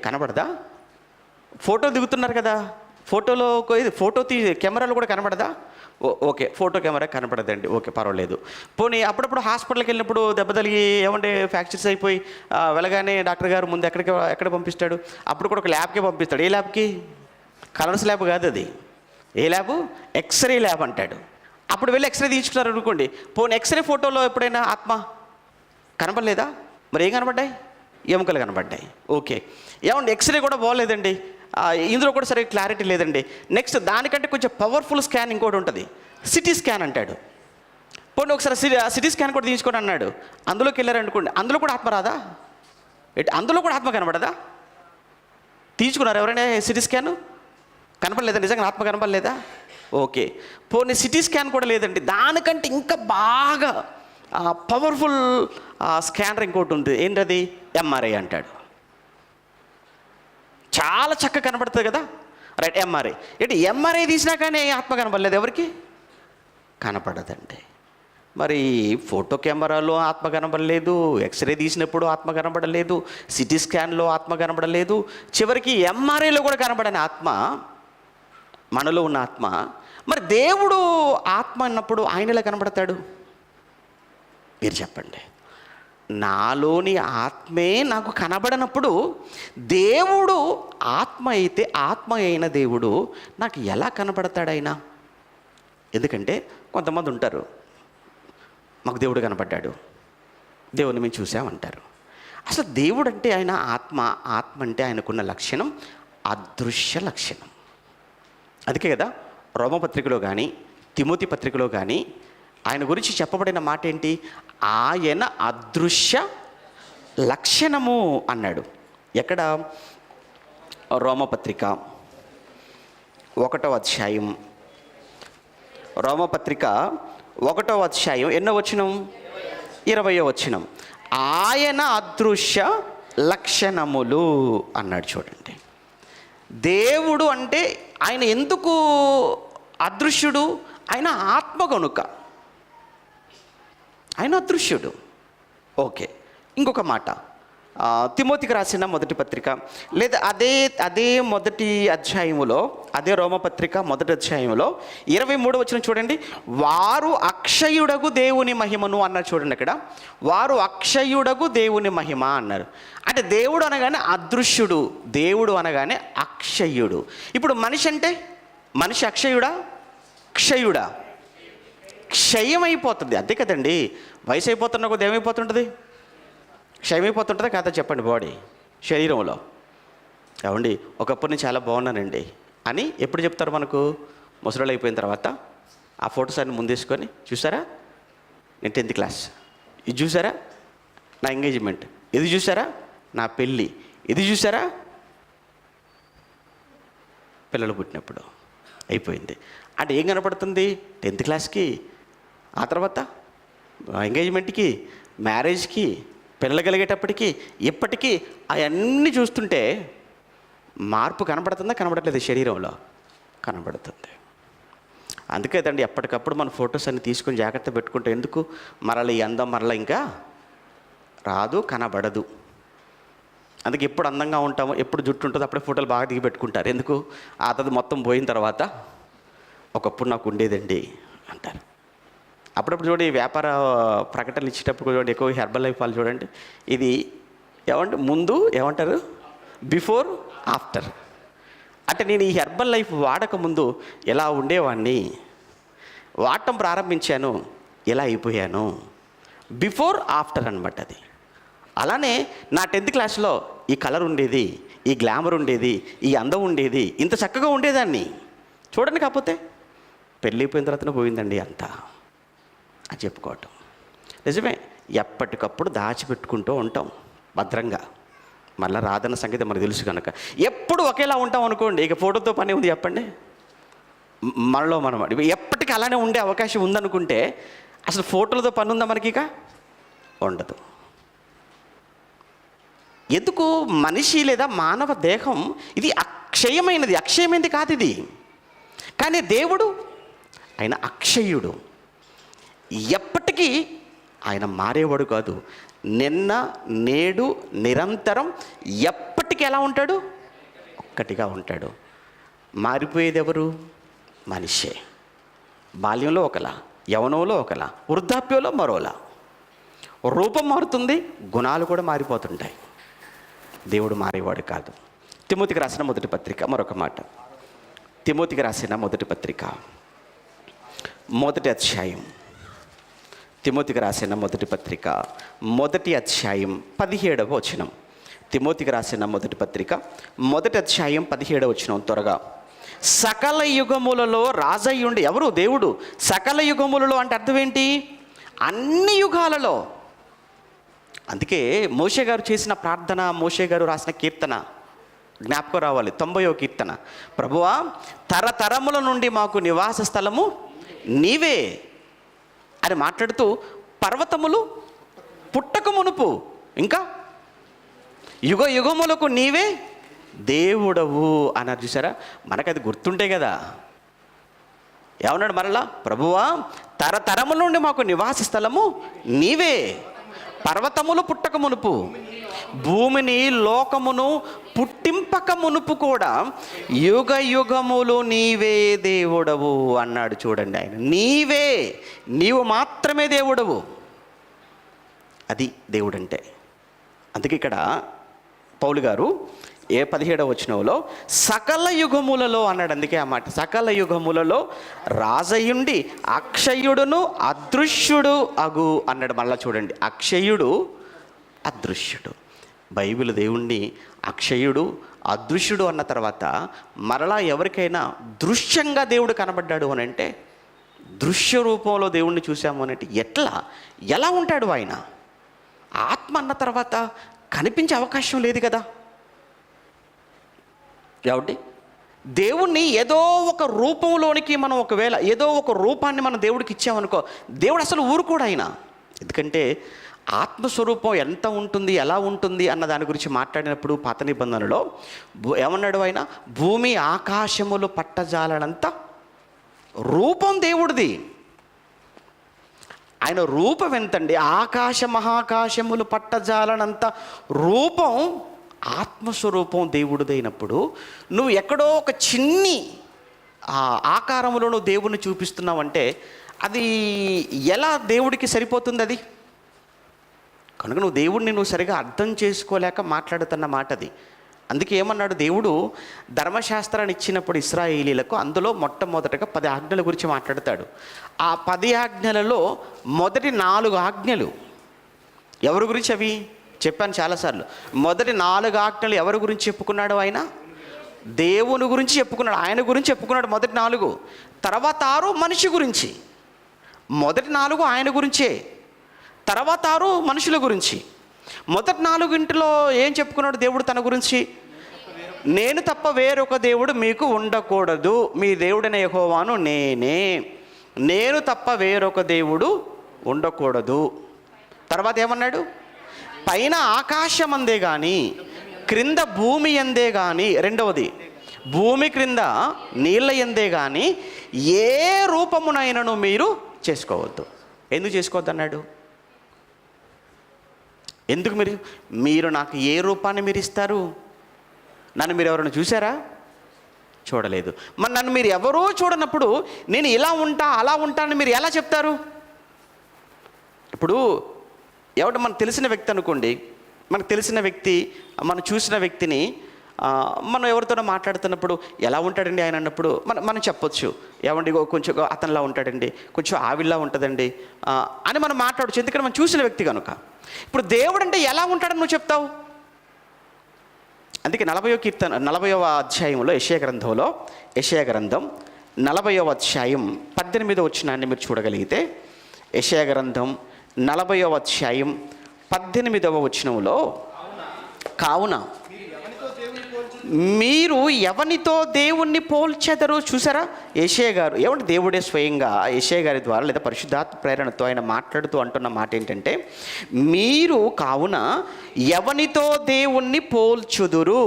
కనబడదా? ఫోటో దిగుతున్నారు కదా, ఫోటో కెమెరాలో కూడా కనబడదా? ఓకే, ఫోటో కెమెరా కనపడదండి, ఓకే పర్వాలేదు. పోనీ అప్పుడప్పుడు హాస్పిటల్కి వెళ్ళినప్పుడు దెబ్బ తగిలి ఏమంటే ఫ్రాక్చర్స్ అయిపోయి వెళ్ళగానే డాక్టర్ గారు ముందు ఎక్కడ పంపిస్తాడు? అప్పుడు కూడా ఒక ల్యాబ్కే పంపిస్తాడు. ఏ ల్యాబ్కి? కలర్స్ ల్యాబ్ కాదు అది. ఏ ల్యాబు? ఎక్స్రే ల్యాబ్ అంటాడు. అప్పుడు వెళ్ళి ఎక్స్రే తీసుకున్నారు అనుకోండి, పోనీ ఎక్స్రే ఫోటోలో ఎప్పుడైనా ఆత్మ కనపడలేదా? మరి ఏం కనపడ్డాయి? ఎముకలు కనపడ్డాయి. ఓకే, ఏమండి ఎక్స్రే కూడా బాగోలేదండి, ఇందులో కూడా సరిగ్గా క్లారిటీ లేదండి. నెక్స్ట్ దానికంటే కొంచెం పవర్ఫుల్ స్కాన్ ఇంకోటి ఉంటుంది, సిటీ స్కాన్ అంటాడు. పోనీ ఒకసారి సిటీ స్కాన్ కూడా తీసుకోండి అన్నాడు. అందులోకి వెళ్ళారనుకోండి, అందులో కూడా ఆత్మ రాదా? అందులో కూడా ఆత్మ కనబడదా? తీసుకున్నారు ఎవరైనా సిటీ స్కాన్? కనపడలేదా? నిజంగా ఆత్మ కనపడలేదా? ఓకే, పోనీ సిటీ స్కాన్ కూడా లేదండి, దానికంటే ఇంకా బాగా పవర్ఫుల్ స్కానర్ ఇంకోటి ఉంది. ఏంటది? ఎంఆర్ఐ అంటాడు. చాలా చక్కగా కనబడుతుంది కదా, రైట్? ఎంఆర్ఐ తీసినా కానీ ఆత్మ కనపడలేదు ఎవరికి? కనపడదండి. మరి ఫోటో కెమెరాలో ఆత్మ కనబడలేదు, ఎక్స్రే తీసినప్పుడు ఆత్మ కనబడలేదు, సిటీ స్కాన్లో ఆత్మ కనబడలేదు, చివరికి ఎంఆర్ఐలో కూడా కనబడని ఆత్మ, మనలో ఉన్న ఆత్మ. మరి దేవుడు ఆత్మ అన్నప్పుడు ఆయన ఎలా కనబడతాడు? మీరు చెప్పండి. నాలోని ఆత్మే నాకు కనబడనప్పుడు దేవుడు ఆత్మ అయితే, ఆత్మ అయిన దేవుడు నాకు ఎలా కనబడతాడైనా? ఎందుకంటే కొంతమంది ఉంటారు, మాకు దేవుడు కనబడ్డాడు, దేవుని మేము చూసామంటారు. అసలు దేవుడు అంటే ఆయన ఆత్మ, ఆత్మ అంటే ఆయనకున్న లక్షణం అదృశ్య లక్షణం. అందుకే కదా రోమపత్రికలో కానీ తిమోతి పత్రికలో కానీ ఆయన గురించి చెప్పబడిన మాట ఏంటి? ఆయన అదృశ్య లక్షణము అన్నాడు. ఎక్కడ? రోమపత్రిక 1వ అధ్యాయం, రోమపత్రిక 1వ అధ్యాయం ఎన్నో వచనం? 20వ వచనం. ఆయన అదృశ్య లక్షణములు అన్నాడు. చూడండి, దేవుడు అంటే ఆయన ఎందుకు అదృశ్యుడు? ఆయన ఆత్మ కనుక ఆయన అదృశ్యుడు. ఓకే, ఇంకొక మాట, తిమోతికి రాసిన మొదటి పత్రిక, లేదా అదే మొదటి అధ్యాయములో, అదే రోమపత్రిక మొదటి అధ్యాయంలో 23వ వచనం చూడండి. వారు అక్షయుడగు దేవుని మహిమను అన్నారు. చూడండి, అక్కడ వారు అక్షయుడగు దేవుని మహిమ అన్నారు. అంటే దేవుడు అనగానే అదృశ్యుడు, దేవుడు అనగానే అక్షయుడు. ఇప్పుడు మనిషి అంటే, మనిషి అక్షయుడా క్షయుడా? క్షయమైపోతుంది, అంతే కదండి. వయసు అయిపోతున్న కొద్ది ఏమైపోతుంటుంది? క్షయమైపోతుంటుందా కాదా చెప్పండి? బాడీ, శరీరంలో. ఏమండి, ఒకప్పుడు నేను చాలా బాగున్నానండి అని ఎప్పుడు చెప్తారు మనకు? ముసలోళ్ళు అయిపోయిన తర్వాత ఆ ఫొటోస్ అన్ని ముందేసుకొని, చూసారా నేను 10th క్లాస్, ఇది చూసారా నా ఎంగేజ్మెంట్, ఇది చూసారా నా పెళ్ళి, ఇది చూసారా పిల్లలు పుట్టినప్పుడు, అయిపోయింది. అంటే ఏం కనపడుతుంది? 10th క్లాస్కి, ఆ తర్వాత ఎంగేజ్మెంట్కి, మ్యారేజ్కి, పిల్లలు కలిగేటప్పటికి, ఇప్పటికీ అవన్నీ చూస్తుంటే మార్పు కనబడుతుందా కనబడట్లేదు? శరీరంలో కనబడుతుంది. అందుకే కదండి ఎప్పటికప్పుడు మన ఫొటోస్ అన్ని తీసుకొని జాగ్రత్త పెట్టుకుంటే, ఎందుకు మరలా ఈ అందం మరలా ఇంకా రాదు, కనబడదు. అందుకే ఎప్పుడు అందంగా ఉంటామో, ఎప్పుడు జుట్టు ఉంటుందో అప్పుడే ఫోటోలు బాగా దిగి పెట్టుకుంటారు. ఎందుకు? ఆ తర్వాత మొత్తం పోయిన తర్వాత ఒకప్పుడు నాకు ఉండేదండి అంటారు. అప్పుడప్పుడు చూడండి, వ్యాపార ప్రకటనలు ఇచ్చేటప్పుడు చూడండి, ఎక్కువ హెర్బల్ లైఫ్ వాళ్ళు చూడండి, ఇది ఏమంటే ముందు ఏమంటారు, బిఫోర్ ఆఫ్టర్. అంటే నేను ఈ హెర్బల్ లైఫ్ వాడక ముందు ఎలా ఉండేవాడిని, వాడటం ప్రారంభించాను ఎలా అయిపోయాను, బిఫోర్ ఆఫ్టర్ అనమాట అది. అలానే నా 10th క్లాస్లో ఈ కలర్ ఉండేది, ఈ గ్లామర్ ఉండేది, ఈ అందం ఉండేది, ఇంత చక్కగా ఉండేదాన్ని చూడండి. కాకపోతే పెళ్ళి అయిపోయిన తర్వాత పోయిందండి అంతా అని చెప్పుకోవటం. నిజమే, ఎప్పటికప్పుడు దాచిపెట్టుకుంటూ ఉంటాం భద్రంగా, మళ్ళీ రాదన్న సంగతి మనకు తెలుసు కనుక. ఎప్పుడు ఒకేలా ఉంటాం అనుకోండి, ఇక ఫోటోతో పని ఉంది చెప్పండి. మనలో మనం ఎప్పటికీ అలానే ఉండే అవకాశం ఉందనుకుంటే అసలు ఫోటోలతో పని ఉందా మనకి? ఇక ఉండదు. ఎందుకు? మనిషి లేదా మానవ దేహం ఇది అక్షయమైనది, అక్షయమైనది కాదు ఇది. కానీ దేవుడు ఆయన అక్షయుడు, ఎప్పటికీ ఆయన మారేవాడు కాదు. నిన్న నేడు నిరంతరం ఎప్పటికీ ఎలా ఉంటాడు? ఒక్కటిగా ఉంటాడు. మారిపోయేది ఎవరు? మనిషే. బాల్యంలో ఒకలా, యవనంలో ఒకలా, వృద్ధాప్యంలో మరోలా. రూపం మారుతుంది, గుణాలు కూడా మారిపోతుంటాయి. దేవుడు మారేవాడు కాదు. తిమోతికి రాసిన మొదటి పత్రిక, మరొక మాట, తిమోతికి రాసిన మొదటి పత్రిక మొదటి అధ్యాయం, తిమోతికి రాసిన మొదటి పత్రిక మొదటి అధ్యాయం 17వ వచనం. తిమోతికి రాసిన మొదటి పత్రిక మొదటి అధ్యాయం 17వ వచనం. త్వరగా. సకల యుగములలో రాజయ్యుండి, ఎవరు? దేవుడు. సకల యుగములలో అంటే అర్థం ఏంటి? అన్ని యుగాలలో. అందుకే మోషే గారు చేసిన ప్రార్థన, మోషే గారు రాసిన కీర్తన జ్ఞాపకం రావాలి. 90వ కీర్తన. ప్రభువా, తరతరముల నుండి మాకు నివాస స్థలము నీవే అని మాట్లాడుతూ, పర్వతములు పుట్టక మునుపు, ఇంకా యుగ యుగములకు నీవే దేవుడవు అన్నారు. చూసారా? మనకు అది గుర్తుంటే కదా. ఏమన్నాడు మరలా? ప్రభువా, తరతరముల నుండి మాకు నివాస స్థలము నీవే. పర్వతములు పుట్టక మునుపు, భూమిని లోకమును పుట్టింపక మునుపు కూడా యుగ యుగములు నీవే దేవుడవు అన్నాడు. చూడండి, ఆయన నీవే, నీవు మాత్రమే దేవుడవు. అది దేవుడంటే. అందుకే ఇక్కడ పౌలు గారు 17వ వచనంలో సకల యుగములలో అన్నాడు. అందుకే ఆ మాట, సకల యుగములలో రాజయుండి అక్షయుడును అదృశ్యుడు అగు అన్నాడు. మళ్ళా చూడండి, అక్షయుడు అదృశ్యుడు. బైబిల్ దేవుణ్ణి అక్షయుడు అదృశ్యుడు అన్న తర్వాత మరలా ఎవరికైనా దృశ్యంగా దేవుడు కనబడ్డాడు అని అంటే, దృశ్య రూపంలో దేవుణ్ణి చూసాము అని అంటే ఎలా ఉంటాడు ఆయన? ఆత్మ అన్న తర్వాత కనిపించే అవకాశం లేదు కదా. కాబట్టి దేవుణ్ణి ఏదో ఒక రూపంలోనికి మనం ఒకవేళ ఏదో ఒక రూపాన్ని మనం దేవుడికి ఇచ్చామనుకో, దేవుడు అసలు ఊరుకోడు ఆయన. ఎందుకంటే ఆత్మస్వరూపం ఎంత ఉంటుంది, ఎలా ఉంటుంది అన్న దాని గురించి మాట్లాడినప్పుడు పాత నిబంధనలో ఏమన్నాడు ఆయన? భూమి ఆకాశములు పట్టజాలనంత రూపం దేవుడిది. ఆయన రూపం ఎంతండి? ఆకాశ మహాకాశములు పట్టజాలనంత రూపం, ఆత్మస్వరూపం దేవుడిదైనప్పుడు నువ్వు ఎక్కడో ఒక చిన్ని ఆకారంలో నువ్వు దేవుణ్ణి చూపిస్తున్నావంటే అది ఎలా దేవుడికి సరిపోతుంది? అది కనుక నువ్వు దేవుడిని సరిగా అర్థం చేసుకోలేక మాట్లాడుతున్న మాట అది. అందుకే ఏమన్నాడు దేవుడు? ధర్మశాస్త్రాన్ని ఇచ్చినప్పుడు ఇశ్రాయేలీలకు అందులో మొట్టమొదటగా 10 ఆజ్ఞల గురించి మాట్లాడతాడు. ఆ 10 ఆజ్ఞలలో మొదటి 4 ఆజ్ఞలు ఎవరి గురించి? అవి చెప్పాను చాలాసార్లు. మొదటి 4 ఆజ్ఞలు ఎవరి గురించి చెప్పుకున్నాడు? ఆయన దేవుని గురించి చెప్పుకున్నాడు, ఆయన గురించి చెప్పుకున్నాడు మొదటి 4. తర్వాత 6 మనిషి గురించి. మొదటి 4 ఆయన గురించే, తర్వాత 6 మనుషుల గురించి. మొదటి 4 ఏం చెప్పుకున్నాడు దేవుడు తన గురించి? నేను తప్ప వేరొక దేవుడు మీకు ఉండకూడదు, మీ దేవుడైన యెహోవాను నేనే, నేను తప్ప వేరొక దేవుడు ఉండకూడదు. తర్వాత ఏమన్నాడు? పైన ఆకాశం అందే కానీ క్రింద భూమి ఎందే కానీ, రెండవది భూమి క్రింద నీళ్ళ ఎందే కానీ ఏ రూపమునైనను మీరు చేసుకోవద్దు. ఎందుకు చేసుకోవద్దు అన్నాడు? ఎందుకు? మీరు నాకు ఏ రూపాన్ని మీరు ఇస్తారు? నన్ను మీరు ఎవరైనా చూసారా? చూడలేదు. మరి నన్ను మీరు ఎవరూ చూడనప్పుడు నేను ఇలా ఉంటా అలా ఉంటానని మీరు ఎలా చెప్తారు? ఇప్పుడు ఎవడు మనకు తెలిసిన వ్యక్తి అనుకోండి, మనకు తెలిసిన వ్యక్తి, మనం చూసిన వ్యక్తిని మనం ఎవరితోనో మాట్లాడుతున్నప్పుడు ఎలా ఉంటాడండి ఆయన అన్నప్పుడు మనం చెప్పొచ్చు, ఏమండి కొంచెం అతనిలా ఉంటాడండి, కొంచెం ఆవిల్లా ఉంటుందండి అని మనం మాట్లాడచ్చు. ఎందుకంటే మనం చూసిన వ్యక్తి కనుక. ఇప్పుడు దేవుడు అంటే ఎలా ఉంటాడని నువ్వు చెప్తావు? అందుకే 40వ అధ్యాయంలో యెషయా గ్రంథం 40వ అధ్యాయం 18వ వచనాన్ని మీరు చూడగలిగితే, యెషయా గ్రంథం 40వ అధ్యాయం 18వ వచనంలో, కావున మీరు ఎవనితో దేవుణ్ణి పోల్చెదరు? చూసారా? యెషయా గారు ఏమంటే దేవుడే స్వయంగా యెషయా గారి ద్వారా లేదా పరిశుద్ధాత్మ ప్రేరణతో ఆయన మాట్లాడుతూ అంటున్న మాట ఏంటంటే, మీరు కావున ఎవనితో దేవుణ్ణి పోల్చుదురు,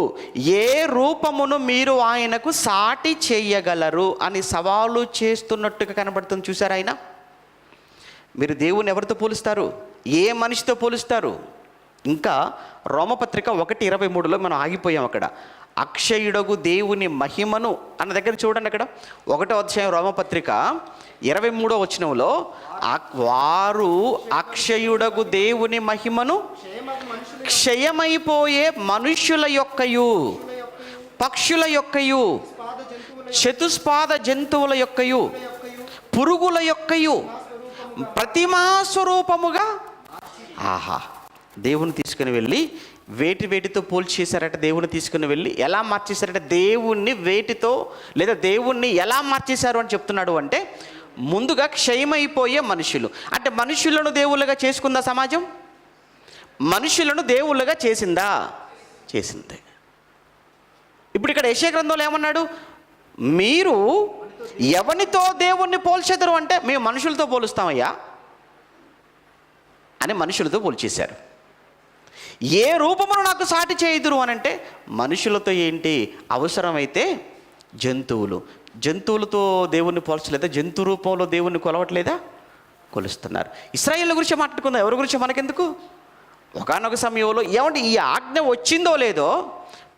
ఏ రూపమును మీరు ఆయనకు సాటి చేయగలరు అని సవాలు చేస్తున్నట్టుగా కనబడుతుంది. చూసారా? ఆయన మీరు దేవుని ఎవరితో పోలుస్తారు? ఏ మనిషితో పోలుస్తారు? ఇంకా రోమపత్రిక 1:23లో మనం ఆగిపోయాం. అక్కడ అక్షయుడగు దేవుని మహిమను అన్న దగ్గర చూడండి. అక్కడ 1వ అధ్యాయం రోమపత్రిక 23వ వచనంలో, వారు అక్షయుడగు దేవుని మహిమను క్షయమైపోయే మనుష్యుల యొక్కయు, పక్షుల యొక్కయు, చతుస్పాద జంతువుల యొక్కయు, పురుగుల యొక్కయు ప్రతిమా స్వరూపముగా దేవుని తీసుకుని వెళ్ళి వేటితో పోల్చి చేశారట? దేవుని తీసుకుని వెళ్ళి ఎలా మార్చేశారట? దేవుణ్ణి వేటితో లేదా దేవుణ్ణి ఎలా మార్చేశారు అని చెప్తున్నాడు. అంటే ముందుగా క్షయమైపోయే మనుషులు అంటే మనుషులను దేవుళ్ళుగా చేసుకుందా సమాజం? మనుషులను దేవుళ్ళుగా చేసిందా? చేసింది. ఇప్పుడు ఇక్కడ యెషయా గ్రంథంలో ఏమన్నాడు? మీరు ఎవనితో దేవుణ్ణి పోల్చెదరు అంటే, మేము మనుషులతో పోలుస్తామయ్యా అని మనుషులతో పోల్చేశారు. ఏ రూపమును నాకు సాటి చేయుదురు అని అంటే, మనుషులతో ఏంటి, అవసరమైతే జంతువులతో దేవుణ్ణి పోల్చలేదా? జంతు రూపంలో దేవుణ్ణి కొలవట్లేదా? కొలుస్తున్నారు. ఇశ్రాయేలు గురించి మాట్లాడుకుందాం, ఎవరి గురించి మనకెందుకు? ఒకానొక సమయంలో ఏమంటే ఈ ఆజ్ఞ వచ్చిందో లేదో,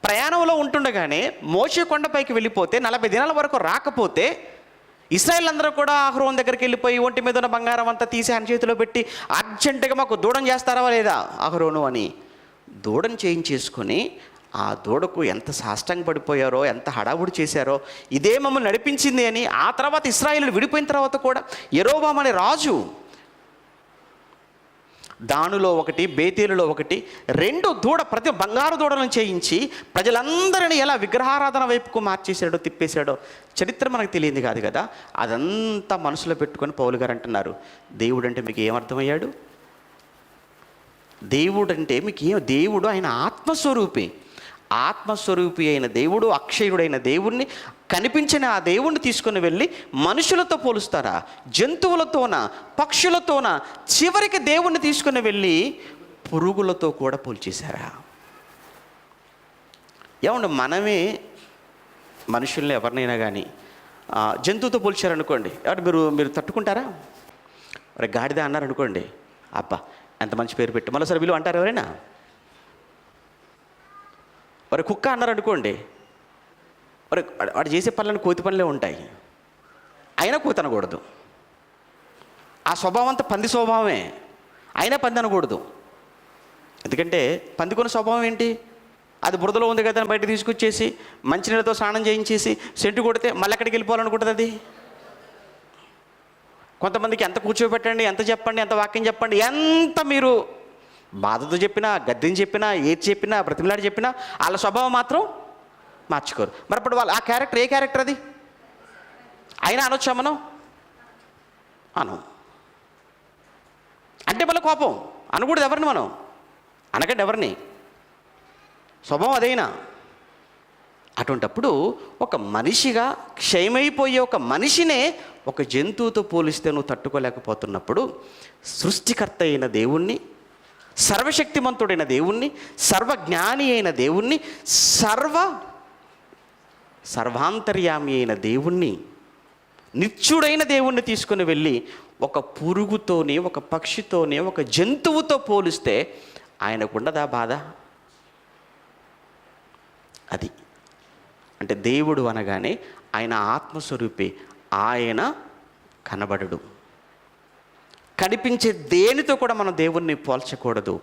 ప్రయాణంలో ఉంటుండగానే మోషే కొండపైకి వెళ్ళిపోతే 40 దినాల వరకు రాకపోతే ఇశ్రాయేల్ అందరూ కూడా అహరోను దగ్గరికి వెళ్ళిపోయి ఒంటి మీద ఉన్న బంగారం అంతా తీసి ఆయన చేతిలో పెట్టి అర్జెంటుగా మాకు దూడం చేస్తారా లేదా అహరోను అని దూడం చేయించేసుకొని ఆ దూడకు ఎంత సాష్టంగా పడిపోయారో, ఎంత హడావుడి చేశారో, ఇదే మమ్మల్ని నడిపించింది అని. ఆ తర్వాత ఇశ్రాయేలు విడిపోయిన తర్వాత కూడా యెరోబాము అనే రాజు దానులో ఒకటి, బేతేలులో ఒకటి, 2 దూడ ప్రతి బంగారు దూడలను చేయించి ప్రజలందరినీ ఎలా విగ్రహారాధన వైపుకు మార్చేశాడో, తిప్పేశాడో చరిత్ర మనకు తెలియంది కాదు కదా. అదంతా మనసులో పెట్టుకొని పౌలు గారు అంటున్నారు, దేవుడు అంటే మీకు ఏమర్థమయ్యాడు? దేవుడు అంటే మీకు దేవుడు ఆయన ఆత్మస్వరూపి. ఆత్మస్వరూపి అయిన దేవుడు, అక్షయుడైన దేవుణ్ణి, కనిపించిన ఆ దేవుణ్ణి తీసుకుని వెళ్ళి మనుషులతో పోలుస్తారా? జంతువులతోన, పక్షులతోన, చివరికి దేవుణ్ణి తీసుకుని వెళ్ళి పురుగులతో కూడా పోల్చేశారా? ఏమండి, మనమే మనుషుల్ని ఎవరినైనా కానీ జంతువుతో పోల్చారనుకోండి, మీరు తట్టుకుంటారా? మరి గాడిద అన్నారనుకోండి, అబ్బా ఎంత మంచి పేరు పెట్టి మరోసారి విలువ అంటారు ఎవరైనా? మరి కుక్క అన్నారనుకోండి, మరి వాడు చేసే పనులను కోతి పనులే ఉంటాయి, అయినా కోతి అనకూడదు. ఆ స్వభావం అంతా పంది స్వభావమే, అయినా పంది అనకూడదు. ఎందుకంటే పందికొన్న స్వభావం ఏంటి? అది బురదలో ఉంది కదా అని బయట తీసుకొచ్చేసి మంచినీళ్ళతో స్నానం చేయించేసి సెంటు కొడితే మళ్ళీ ఎక్కడికి వెళ్ళిపోవాలనుకుంటుంది అది. కొంతమందికి ఎంత కూర్చోబెట్టండి, ఎంత చెప్పండి, ఎంత వాక్యం చెప్పండి, ఎంత మీరు బాధతో చెప్పినా, గద్దిని చెప్పినా, ఏది చెప్పినా, బ్రతిమలాడి చెప్పినా వాళ్ళ స్వభావం మాత్రం మార్చుకోరు. మరి అప్పుడు వాళ్ళు ఆ క్యారెక్టర్ ఏ క్యారెక్టర్ అది? అయినా అనొచ్చా మనం? అంటే మళ్ళీ కోపం అనకూడదు ఎవరిని, మనం అనకండి ఎవరిని, స్వభావం అదైనా. అటువంటప్పుడు ఒక మనిషిగా క్షయమైపోయే ఒక మనిషినే ఒక జంతువుతో పోలిస్తే నువ్వు తట్టుకోలేకపోతున్నప్పుడు సృష్టికర్త అయిన దేవుణ్ణి, సర్వశక్తిమంతుడైన దేవుణ్ణి, సర్వజ్ఞాని అయిన దేవుణ్ణి, సర్వాంతర్యామి అయిన దేవుణ్ణి, నిత్యుడైన దేవుణ్ణి తీసుకుని వెళ్ళి ఒక పురుగుతోనే, ఒక పక్షితోనే, ఒక జంతువుతో పోలిస్తే ఆయనకుండదా బాధ? అది అంటే దేవుడు అనగానే ఆయన ఆత్మస్వరూపి, ఆయన కనబడడు. కనిపించే దేనితో కూడా మనం దేవుణ్ణి పోల్చకూడదు.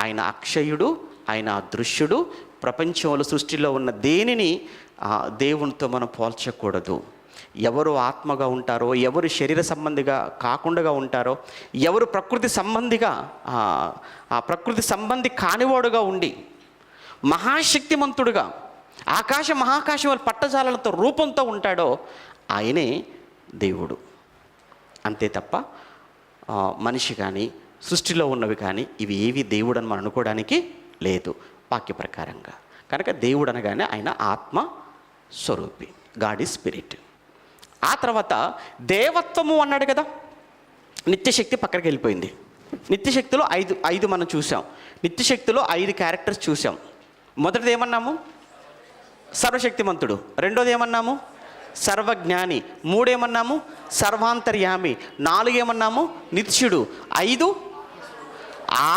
ఆయన అక్షయుడు, ఆయన అదృశ్యుడు. ప్రపంచంలో సృష్టిలో ఉన్న దేనిని దేవునితో మనం పోల్చకూడదు. ఎవరు ఆత్మగా ఉంటారో, ఎవరు శరీర సంబంధిగా కాకుండా ఉంటారో, ఎవరు ప్రకృతి సంబంధిగా ప్రకృతి సంబంధి కానివాడుగా ఉండి మహాశక్తిమంతుడుగా మహాకాశం పట్టజాలలతో రూపంతో ఉంటాడో ఆయనే దేవుడు. అంతే తప్ప మనిషి కానీ సృష్టిలో ఉన్నవి కానీ ఇవి ఏవి దేవుడు అని మనం అనుకోవడానికి లేదు వాక్య ప్రకారంగా. కనుక దేవుడు అనగానే ఆయన ఆత్మ స్వరూపి, గాడ్ ఈజ్ స్పిరిట్. ఆ తర్వాత దేవత్వము అన్నాడు కదా, నిత్యశక్తి పక్కకి వెళ్ళిపోయింది. నిత్యశక్తిలో ఐదు మనం చూసాం. నిత్యశక్తిలో 5 క్యారెక్టర్స్ చూసాం. మొదటిది ఏమన్నాము? సర్వశక్తిమంతుడు. రెండోది ఏమన్నాము? సర్వజ్ఞాని. 3 ఏమన్నాము? సర్వాంతర్యామి. 4 ఏమన్నాము? నిత్యుడు. 5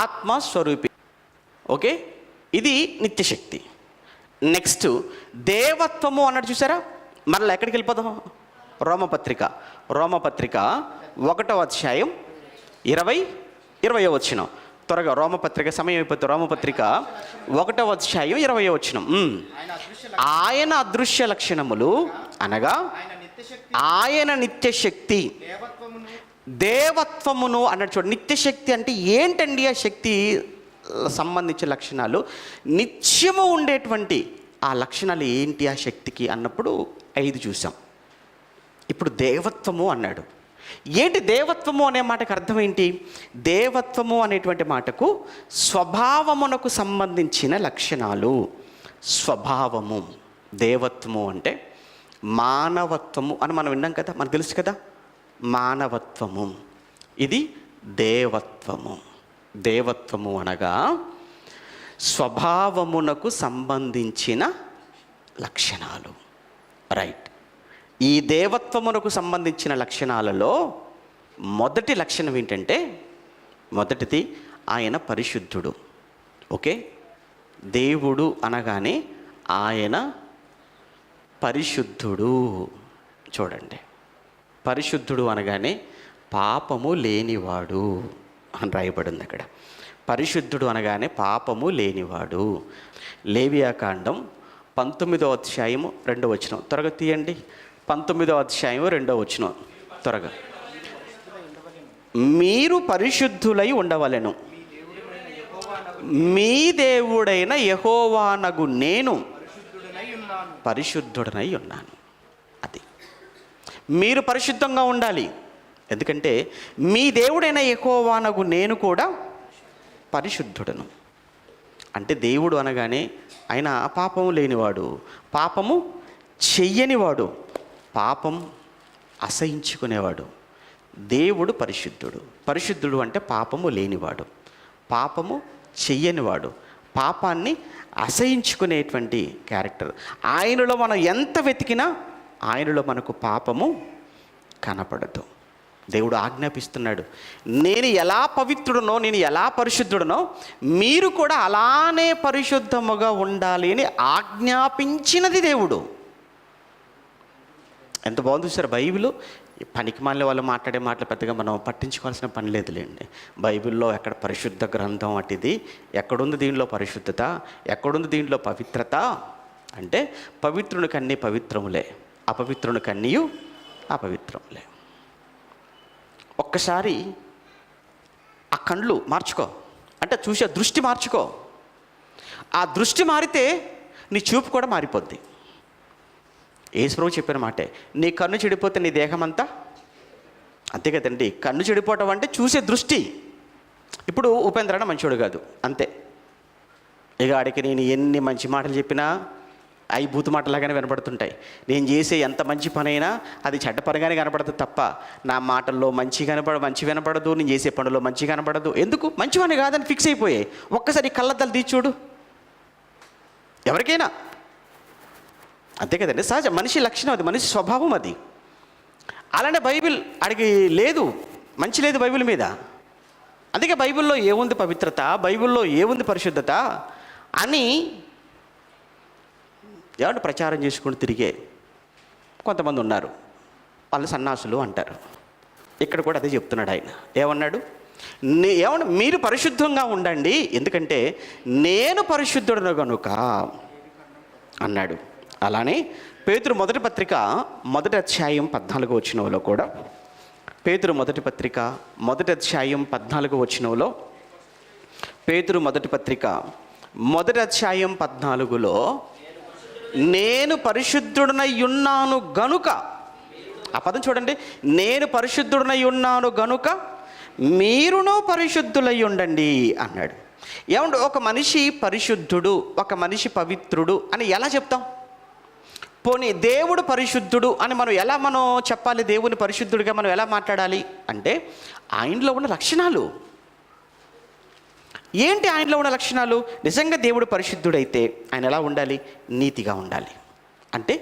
ఆత్మస్వరూపి. ఓకే, ఇది నిత్యశక్తి. నెక్స్ట్ దేవత్వము అన్నట్టు చూసారా? మరలా ఎక్కడికి వెళ్ళిపోదాం? రోమపత్రిక 1వ అధ్యాయం 20వ వచనం. త్వరగా రోమపత్రిక, సమయం అయిపోతుంది. రోమపత్రిక 1వ అధ్యాయం 20వ వచనం. ఆయన అదృశ్య లక్షణములు అనగా ఆయన నిత్యశక్తి, దేవత్వమును అన్నట్టు చూడండి. నిత్యశక్తి అంటే ఏంటండి? ఆ శక్తి సంబంధించిన లక్షణాలు, నిత్యము ఉండేటువంటి ఆ లక్షణాలు ఏంటి ఆ శక్తికి అన్నప్పుడు 5 చూసాం. ఇప్పుడు దేవత్వము అన్నాడు. ఏంటి దేవత్వము అనే మాటకు అర్థం ఏంటి? దేవత్వము అనేటువంటి మాటకు స్వభావమునకు సంబంధించిన లక్షణాలు. స్వభావము. దేవత్వము అంటే మానవత్వము అని మనం విన్నాం కదా, మనకు తెలుసు కదా. మానవత్వము, ఇది దేవత్వము. దేవత్వము అనగా స్వభావమునకు సంబంధించిన లక్షణాలు. రైట్. ఈ దేవత్వమునకు సంబంధించిన లక్షణాలలో మొదటి లక్షణం ఏంటంటే, మొదటిది ఆయన పరిశుద్ధుడు. ఓకే, దేవుడు అనగానే ఆయన పరిశుద్ధుడు. చూడండి, పరిశుద్ధుడు అనగానే పాపము లేనివాడు అని రాయబడింది అక్కడ. పరిశుద్ధుడు అనగానే పాపము లేనివాడు. లేవియాకాండం 19వ అధ్యాయము 2వ వచనం త్వరగా తీయండి. 19వ అధ్యాయం 2వ వచనం త్వరగా. మీరు పరిశుద్ధులై ఉండవలెను, మీ దేవుడైన యెహోవానగు నేను పరిశుద్ధుడనై ఉన్నాను. అది మీరు పరిశుద్ధంగా ఉండాలి. ఎందుకంటే మీ దేవుడైన యెహోవానగు నేను కూడా పరిశుద్ధుడను. అంటే దేవుడు అనగానే ఆయన పాపము లేనివాడు, పాపము చెయ్యనివాడు, పాపం అసహించుకునేవాడు. దేవుడు పరిశుద్ధుడు. పరిశుద్ధుడు అంటే పాపము లేనివాడు, పాపము చెయ్యనివాడు, పాపాన్ని అసహించుకునేటువంటి క్యారెక్టర్. ఆయనలో మనం ఎంత వెతికినా ఆయనలో మనకు పాపము కనపడదు. దేవుడు ఆజ్ఞాపిస్తున్నాడు, నేను ఎలా పవిత్రుడనో, నేను ఎలా పరిశుద్ధుడనో మీరు కూడా అలానే పరిశుద్ధముగా ఉండాలి అని ఆజ్ఞాపించినది దేవుడు. ఎంత బాగుంది సార్ బైబిల్. పనికి మాలిన వాళ్ళు మాట్లాడే మాటలు పెద్దగా మనం పట్టించుకోవాల్సిన పని లేదులేండి. బైబిల్లో ఎక్కడ పరిశుద్ధ గ్రంథం అటిది, ఎక్కడుంది దీనిలో పరిశుద్ధత, ఎక్కడుంది దీంట్లో పవిత్రత అంటే పవిత్రునికి అన్నీ పవిత్రములే, అపవిత్రునికి అన్నీ అపవిత్రములే. ఒక్కసారి ఆ కళ్ళు మార్చుకో, అంటే చూసే దృష్టి మార్చుకో. ఆ దృష్టి మారితే నీ చూపు కూడా మారిపోద్ది. యేసుప్రభు చెప్పిన మాటే, నీ కన్ను చెడిపోతే నీ దేహం అంతా. అంతే కదండి, కన్ను చెడిపోవటం అంటే చూసే దృష్టి. ఇప్పుడు ఉపేంద్ర మంచోడు కాదు, అంతే. ఇక ఆడికి నేను ఎన్ని మంచి మాటలు చెప్పినా అవి బూతు మాటలాగానే వినపడుతుంటాయి. నేను చేసే ఎంత మంచి పనైనా అది చెడ్డ పనిగానే కనపడుతుంది తప్ప నా మాటల్లో మంచి వినపడదు, నేను చేసే పనుల్లో మంచి కనపడదు. ఎందుకు? మంచివాడిని కాదని ఫిక్స్ అయిపోయాయి. ఒక్కసారి కళ్ళద్దాలు తీసి చూడు, ఎవరికైనా అంతే కదండి. సహజ మనిషి లక్షణం అది, మనిషి స్వభావం అది. అలానే బైబిల్ అడిగి లేదు, మంచి లేదు బైబిల్ మీద. అందుకే బైబిల్లో ఏముంది పవిత్రత, బైబిల్లో ఏముంది పరిశుద్ధత అని ఏమంటే ప్రచారం చేసుకుంటూ తిరిగే కొంతమంది ఉన్నారు. వాళ్ళు సన్నాసులు అంటారు. ఇక్కడ కూడా అదే చెప్తున్నాడు ఆయన. ఏమన్నాడు? ఏమన్నా మీరు పరిశుద్ధంగా ఉండండి, ఎందుకంటే నేను పరిశుద్ధుడను కనుక అన్నాడు. అలానే పేతురు మొదటి పత్రిక 1వ అధ్యాయం 14వ వచనంలో కూడా, పేతురు మొదటి పత్రిక 1వ అధ్యాయం 14వ వచనంలో, పేతురు మొదటి పత్రిక 1వ అధ్యాయం 14లో నేను పరిశుద్ధుడనై ఉన్నాను గనుక, ఆ పదం చూడండి, నేను పరిశుద్ధుడనై ఉన్నాను గనుక మీరును పరిశుద్ధులై ఉండండి అన్నాడు. ఏమంటే ఒక మనిషి పరిశుద్ధుడు, ఒక మనిషి పవిత్రుడు అని ఎలా చెప్తాం? పోనీ దేవుడు పరిశుద్ధుడు అని మనం చెప్పాలి? దేవుని పరిశుద్ధుడిగా మనం ఎలా మాట్లాడాలి అంటే ఆయనలో ఉన్న లక్షణాలు ఏంటి? ఆయనలో ఉన్న లక్షణాలు, నిజంగా దేవుడు పరిశుద్ధుడైతే ఆయన ఎలా ఉండాలి? నీతిగా ఉండాలి. అంటే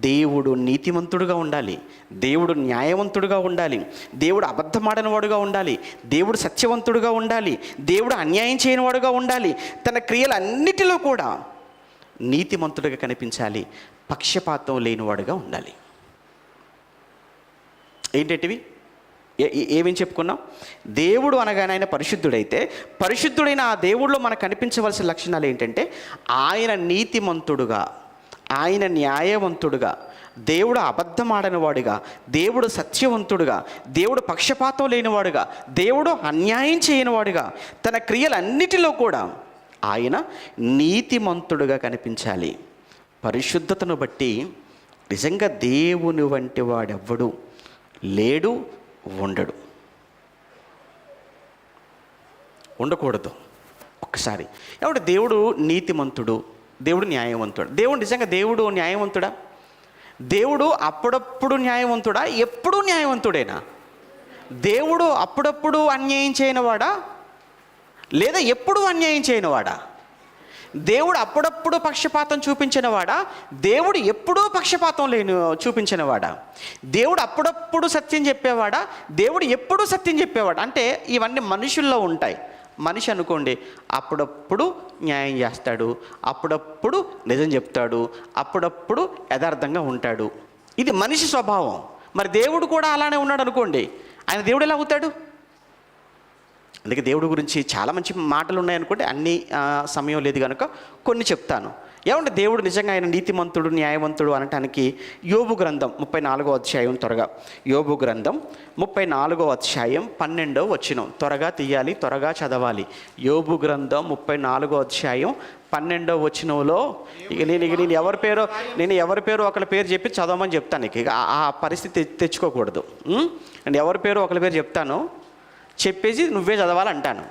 దేవుడు నీతిమంతుడుగా ఉండాలి, దేవుడు న్యాయవంతుడుగా ఉండాలి, దేవుడు అబద్ధమాడనివాడుగా ఉండాలి, దేవుడు సత్యవంతుడుగా ఉండాలి, దేవుడు అన్యాయం చేయనివాడుగా ఉండాలి, తన క్రియలన్నిటిలో కూడా నీతిమంతుడిగా కనిపించాలి, పక్షపాతం లేనివాడుగా ఉండాలి. ఏంటంటివి? ఏమేమి చెప్పుకున్నాం? దేవుడు అనగానే ఆయన పరిశుద్ధుడైతే, పరిశుద్ధుడైన ఆ దేవుడిలో మనకు కనిపించవలసిన లక్షణాలు ఏంటంటే ఆయన నీతిమంతుడుగా, ఆయన న్యాయవంతుడుగా, దేవుడు అబద్ధమాడనివాడుగా, దేవుడు సత్యవంతుడుగా, దేవుడు పక్షపాతం లేనివాడుగా, దేవుడు అన్యాయం చేయనివాడుగా, తన క్రియలన్నిటిలో కూడా ఆయన నీతిమంతుడుగా కనిపించాలి. పరిశుద్ధతను బట్టి నిజంగా దేవుని వంటి వాడెవ్వడు లేడు, ఉండడు, ఉండకూడదు. ఒక్కసారి ఏమంటే దేవుడు నీతిమంతుడు, దేవుడు న్యాయవంతుడు. దేవుడు నిజంగా దేవుడు న్యాయవంతుడా? దేవుడు అప్పుడప్పుడు న్యాయవంతుడా? ఎప్పుడూ న్యాయవంతుడేనా? దేవుడు అప్పుడప్పుడు అన్యాయం చేయనివాడా లేదా ఎప్పుడూ అన్యాయం చేయనివాడా? దేవుడు అప్పుడప్పుడు పక్షపాతం చూపించినవాడా? దేవుడు ఎప్పుడూ పక్షపాతం చూపించినవాడా? దేవుడు అప్పుడప్పుడు సత్యం చెప్పేవాడా? దేవుడు ఎప్పుడూ సత్యం చెప్పేవాడా? అంటే ఇవన్నీ మనుషుల్లో ఉంటాయి. మనిషి అనుకోండి, అప్పుడప్పుడు న్యాయం చేస్తాడు, అప్పుడప్పుడు నిజం చెప్తాడు, అప్పుడప్పుడు యథార్థంగా ఉంటాడు. ఇది మనిషి స్వభావం. మరి దేవుడు కూడా అలానే ఉన్నాడు అనుకోండి, ఆయన దేవుడు ఎలా అవుతాడు? అందుకే దేవుడి గురించి చాలా మంచి మాటలు ఉన్నాయనుకోండి, అన్ని సమయం లేదు కనుక కొన్ని చెప్తాను. ఏమంటే దేవుడు నిజంగా ఆయన నీతిమంతుడు, న్యాయవంతుడు అనటానికి యోబు గ్రంథం 34వ అధ్యాయం, త్వరగా యోబు గ్రంథం 34వ అధ్యాయం 12వ వచనం, త్వరగా తీయాలి, త్వరగా చదవాలి. యోబు గ్రంథం 34వ అధ్యాయం 12వ వచనంలో నేను ఎవరి పేరు ఒకళ్ళ పేరు చెప్పి చదవమని చెప్తాను. ఇక ఆ పరిస్థితి తెచ్చుకోకూడదు. నేను ఎవరి పేరు ఒకళ్ళ పేరు చెప్తాను, చెప్పేసి నువ్వే చదవాలంటాను,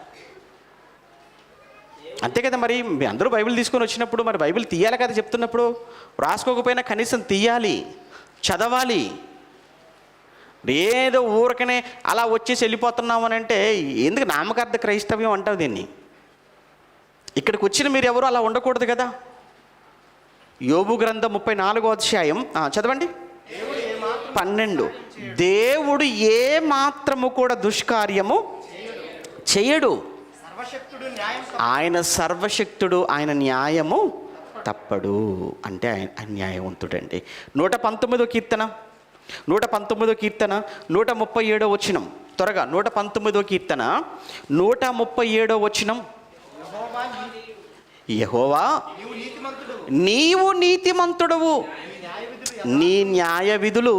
అంతే కదా. మరి అందరూ బైబిల్ తీసుకొని వచ్చినప్పుడు మరి బైబిల్ తీయాలి కదా, చెప్తున్నప్పుడు రాసుకోకపోయినా కనీసం తీయాలి, చదవాలి. ఏదో ఊరకనే అలా వచ్చేసి వెళ్ళిపోతున్నామని అంటే ఎందుకు నామకార్థ క్రైస్తవ్యం అంటావు దీన్ని? ఇక్కడికి వచ్చిన మీరు ఎవరు అలా ఉండకూడదు కదా. యోబు గ్రంథం 34వ అధ్యాయం చదవండి, 12. దేవుడు ఏ మాత్రము కూడా దుష్కార్యము చేయడు, ఆయన సర్వశక్తుడు, ఆయన న్యాయము తప్పడు. అంటే ఆయన న్యాయవంతుడండి. 119వ కీర్తన 137వ వచనం, త్వరగా 119వ కీర్తన 137వ వచనం. యెహోవా నీవు నీతిమంతుడవు, నీ న్యాయ విధులు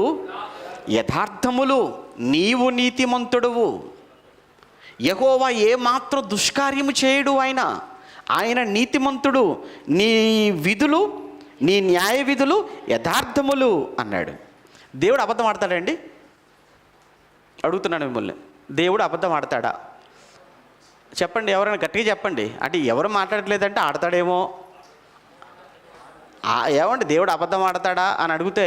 యథార్థములు, నీవు నీతిమంతుడవు. యెహోవా ఏమాత్రం దుష్కార్యము చేయడు, ఆయన నీతిమంతుడు, నీ విధులు, నీ న్యాయ విధులు యథార్థములు అన్నాడు. దేవుడు అబద్ధం ఆడతాడండి? అడుగుతున్నాను మిమ్మల్ని, దేవుడు అబద్ధం ఆడతాడా? చెప్పండి, ఎవరైనా గట్టిగా చెప్పండి. అంటే ఎవరు మాట్లాడట్లేదంటే ఆడతాడేమో. ఏమండి దేవుడు అబద్ధం ఆడతాడా అని అడిగితే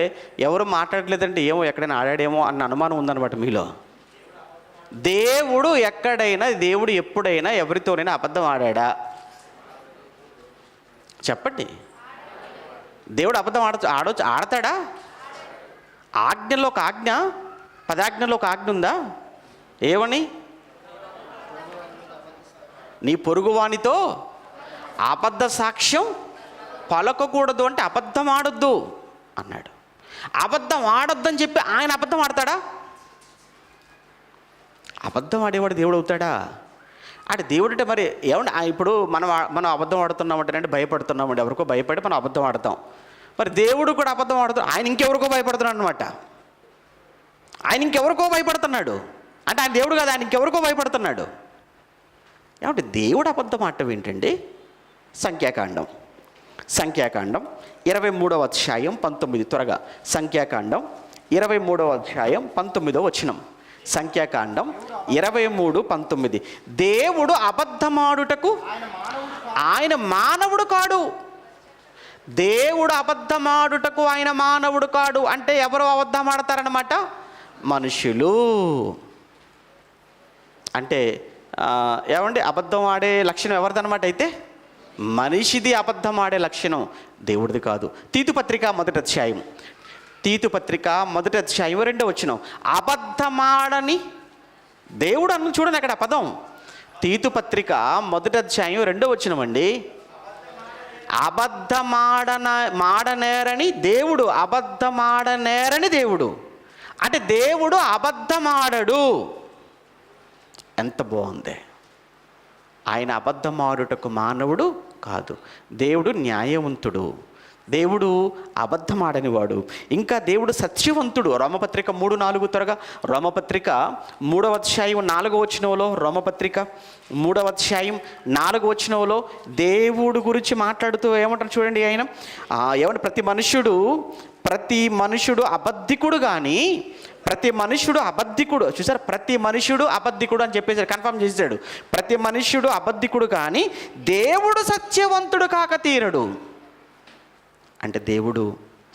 ఎవరు మాట్లాడట్లేదంటే ఏమో ఎక్కడైనా ఆడాడేమో అన్న అనుమానం ఉందన్నమాట మీలో. దేవుడు ఎక్కడైనా, దేవుడు ఎప్పుడైనా ఎవరితోనైనా అబద్ధం ఆడా? చెప్పండి. దేవుడు అబద్ధం ఆడతాడా? ఆజ్ఞలో ఒక ఆజ్ఞ, 10 ఆజ్ఞల్లో ఒక ఆజ్ఞ ఉందా? ఏమని? నీ పొరుగువానితో అబద్ధ సాక్ష్యం పలకకూడదు, అంటే అబద్ధం ఆడొద్దు అన్నాడు. అబద్ధం ఆడొద్దని చెప్పి ఆయన అబద్ధం ఆడతాడా? అబద్ధం ఆడేవాడు దేవుడు అవుతాడా? అంటే దేవుడు అంటే మరి ఏమంటే ఇప్పుడు మనం అబద్ధం ఆడుతున్నామంటే అంటే భయపడుతున్నామండి, ఎవరికో భయపడి మనం అబద్ధం ఆడతాం. మరి దేవుడు కూడా అబద్ధం ఆడుతాడు, ఆయన ఇంకెవరికో భయపడుతున్నాడు అనమాట. ఆయన ఇంకెవరికో భయపడుతున్నాడు అంటే ఆయన దేవుడు కాదు, ఆయన ఇంకెవరికో భయపడుతున్నాడు. ఏమంటే దేవుడు అబద్ధం ఆడటం ఏంటండి? సంఖ్యాకాండం 23వ అధ్యాయం 19, త్వరగా సంఖ్యాకాండం 23వ అధ్యాయం 19వ వచనం. సంఖ్యాకాండం 23:19. దేవుడు అబద్ధమాడుటకు ఆయన మానవుడు కాడు. దేవుడు అబద్ధమాడుటకు ఆయన మానవుడు కాడు అంటే ఎవరు అబద్ధం ఆడతారనమాట? మనుషులు. అంటే ఏమండి అబద్ధం ఆడే లక్షణం ఎవరిదన్నమాట? అయితే మనిషిది అబద్ధం ఆడే లక్షణం, దేవుడిది కాదు. తీతుపత్రిక 1వ అధ్యాయం 2వ వచనం. అబద్ధమాడని దేవుడు అన్న చూడండి అక్కడ పదం. తీతుపత్రిక 1వ అధ్యాయం 2వ వచనం అండి. మాడనేరని దేవుడు, అబద్ధమాడనేరని దేవుడు అంటే దేవుడు అబద్ధమాడడు. ఎంత బాగుంది! ఆయన అబద్ధమాడుటకు మానవుడు కాదు. దేవుడు న్యాయవంతుడు, దేవుడు అబద్ధమాడనివాడు. ఇంకా దేవుడు సత్యవంతుడు. రోమపత్రిక 3:4, త్వరగా రోమపత్రిక 3వ అధ్యాయం 4వ వచనంలో, రోమపత్రిక 3వ అధ్యాయం 4వ వచనంలో దేవుడు గురించి మాట్లాడుతూ ఏమంటారు చూడండి. ఆయన ఏమంటే ప్రతి మనుషుడు అబద్ధికుడు కానీ, ప్రతి మనుష్యుడు అబద్ధికుడు. చూసారు, ప్రతి మనుష్యుడు అబద్ధికుడు అని చెప్పేసాడు, కన్ఫర్మ్ చేశాడు. ప్రతి మనుష్యుడు అబద్ధికుడు కానీ దేవుడు సత్యవంతుడు కాక తీరడు. అంటే దేవుడు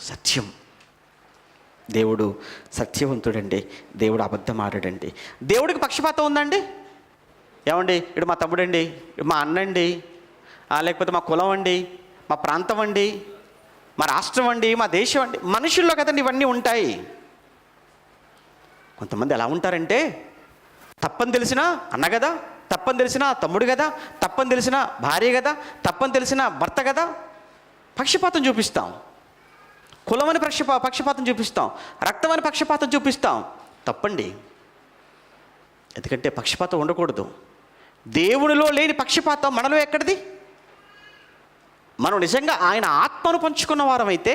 సత్యం, దేవుడు సత్యవంతుడండి, దేవుడు అబద్ధం ఆడడండి. దేవుడికి పక్షపాతం ఉందండి? ఏమండి ఇటు మా తమ్ముడండి, ఇటు మా అన్నండి, లేకపోతే మా కులం అండి, మా ప్రాంతం అండి, మా రాష్ట్రం అండి, మా దేశం అండి. మనుషుల్లో కదండి ఇవన్నీ ఉంటాయి. కొంతమంది ఎలా ఉంటారంటే, తప్పని తెలిసినా అన్న కదా, తప్పని తెలిసినా తమ్ముడు కదా, తప్పని తెలిసినా భార్య కదా, తప్పని తెలిసినా భర్త కదా, పక్షపాతం చూపిస్తాం. కులమని పక్షపాతం చూపిస్తాం, రక్తమని పక్షపాతం చూపిస్తాం. తప్పండి. ఎందుకంటే పక్షపాతం ఉండకూడదు. దేవునిలో లేని పక్షపాతం మనలో ఎక్కడిది? మనం నిజంగా ఆయన ఆత్మను పంచుకున్న వారమైతే,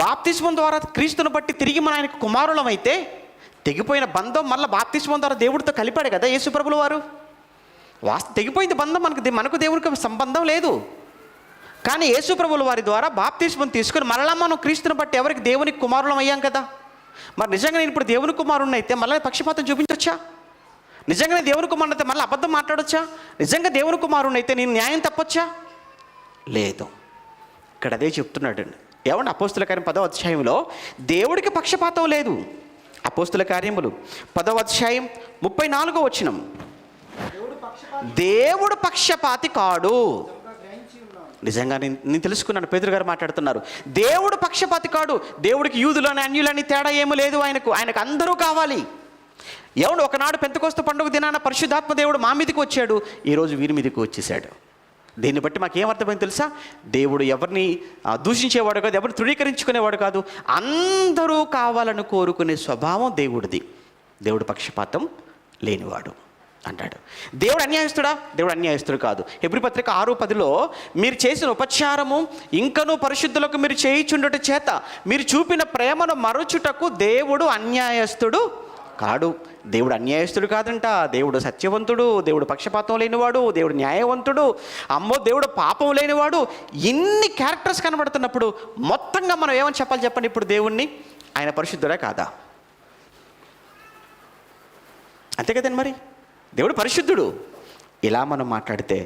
బాప్తిస్మం ద్వారా క్రీస్తుని బట్టి తిరిగి మన ఆయనకు కుమారులమైతే, తెగిపోయిన బంధం మళ్ళీ బాప్తిస్మం ద్వారా దేవుడితో కలిపాడు కదా యేసుప్రభుల వారు. తెగిపోయింది బంధం, మనకు దేవుడికి సంబంధం లేదు. కానీ యేసుప్రభుల వారి ద్వారా బాప్తిస్మం తీసుకుని మరలా మనం క్రీస్తుని బట్టి ఎవరికి దేవునికి కుమారులం అయ్యాం కదా. మరి నిజంగా నేను ఇప్పుడు దేవుని కుమారుణ్ణి అయితే మళ్ళీ పక్షపాతం చూపించవచ్చా? నిజంగానే దేవుని కుమారుని అయితే మళ్ళీ అబద్ధం మాట్లాడొచ్చా? నిజంగా దేవుని కుమారుణ్ణి అయితే నేను న్యాయం తప్పొచ్చా? లేదు. ఇక్కడ అదే చెప్తున్నాడు అండి. ఏమంటే అపోస్తుల కార్యం 10వ అధ్యాయంలో దేవుడికి పక్షపాతం లేదు. అపోస్తుల కార్యములు 10వ అధ్యాయం 34వ వచనం, దేవుడు పక్షపాతి కాడు. నిజంగా నేను తెలుసుకున్నాను, పేతురు గారు మాట్లాడుతున్నారు. దేవుడు పక్షపాతి కాడు. దేవుడికి యూదులని అన్యులని తేడా ఏమీ లేదు. ఆయనకు అందరూ కావాలి. ఏమంటే ఒకనాడు పెంతెకొస్తు పండుగ దినాన పరిశుద్ధాత్మ దేవుడు మా మీదకి వచ్చాడు, ఈరోజు వీరి మీదకి వచ్చేసాడు. దీన్ని బట్టి మాకేమర్థమైంది తెలుసా? దేవుడు ఎవరిని దూషించేవాడు కాదు, ఎవరిని తృణీకరించుకునేవాడు కాదు. అందరూ కావాలని కోరుకునే స్వభావం దేవుడిది. దేవుడు పక్షపాతం లేనివాడు అంటాడు. దేవుడు అన్యాయస్తుడా? దేవుడు అన్యాయస్తుడు కాదు. హెబ్రీ పత్రిక 6:10లో మీరు చేసిన ఉపచారము ఇంకనూ పరిశుద్ధులకు మీరు చేయిచుండుట చేత మీరు చూపిన ప్రేమను మరుచుటకు దేవుడు అన్యాయస్తుడు కాడు. దేవుడు అన్యాయస్తుడు కాదంట. దేవుడు సత్యవంతుడు, దేవుడు పక్షపాతం లేనివాడు, దేవుడు న్యాయవంతుడు, దేవుడు పాపం లేనివాడు. ఇన్ని క్యారెక్టర్స్ కనబడుతున్నప్పుడు మొత్తంగా మనం ఏమని చెప్పాలి చెప్పండి? ఇప్పుడు దేవుణ్ణి ఆయన పరిశుద్ధుడా కాదా? అంతే కదండి. మరి దేవుడు పరిశుద్ధుడు. ఇలా మనం మాట్లాడితే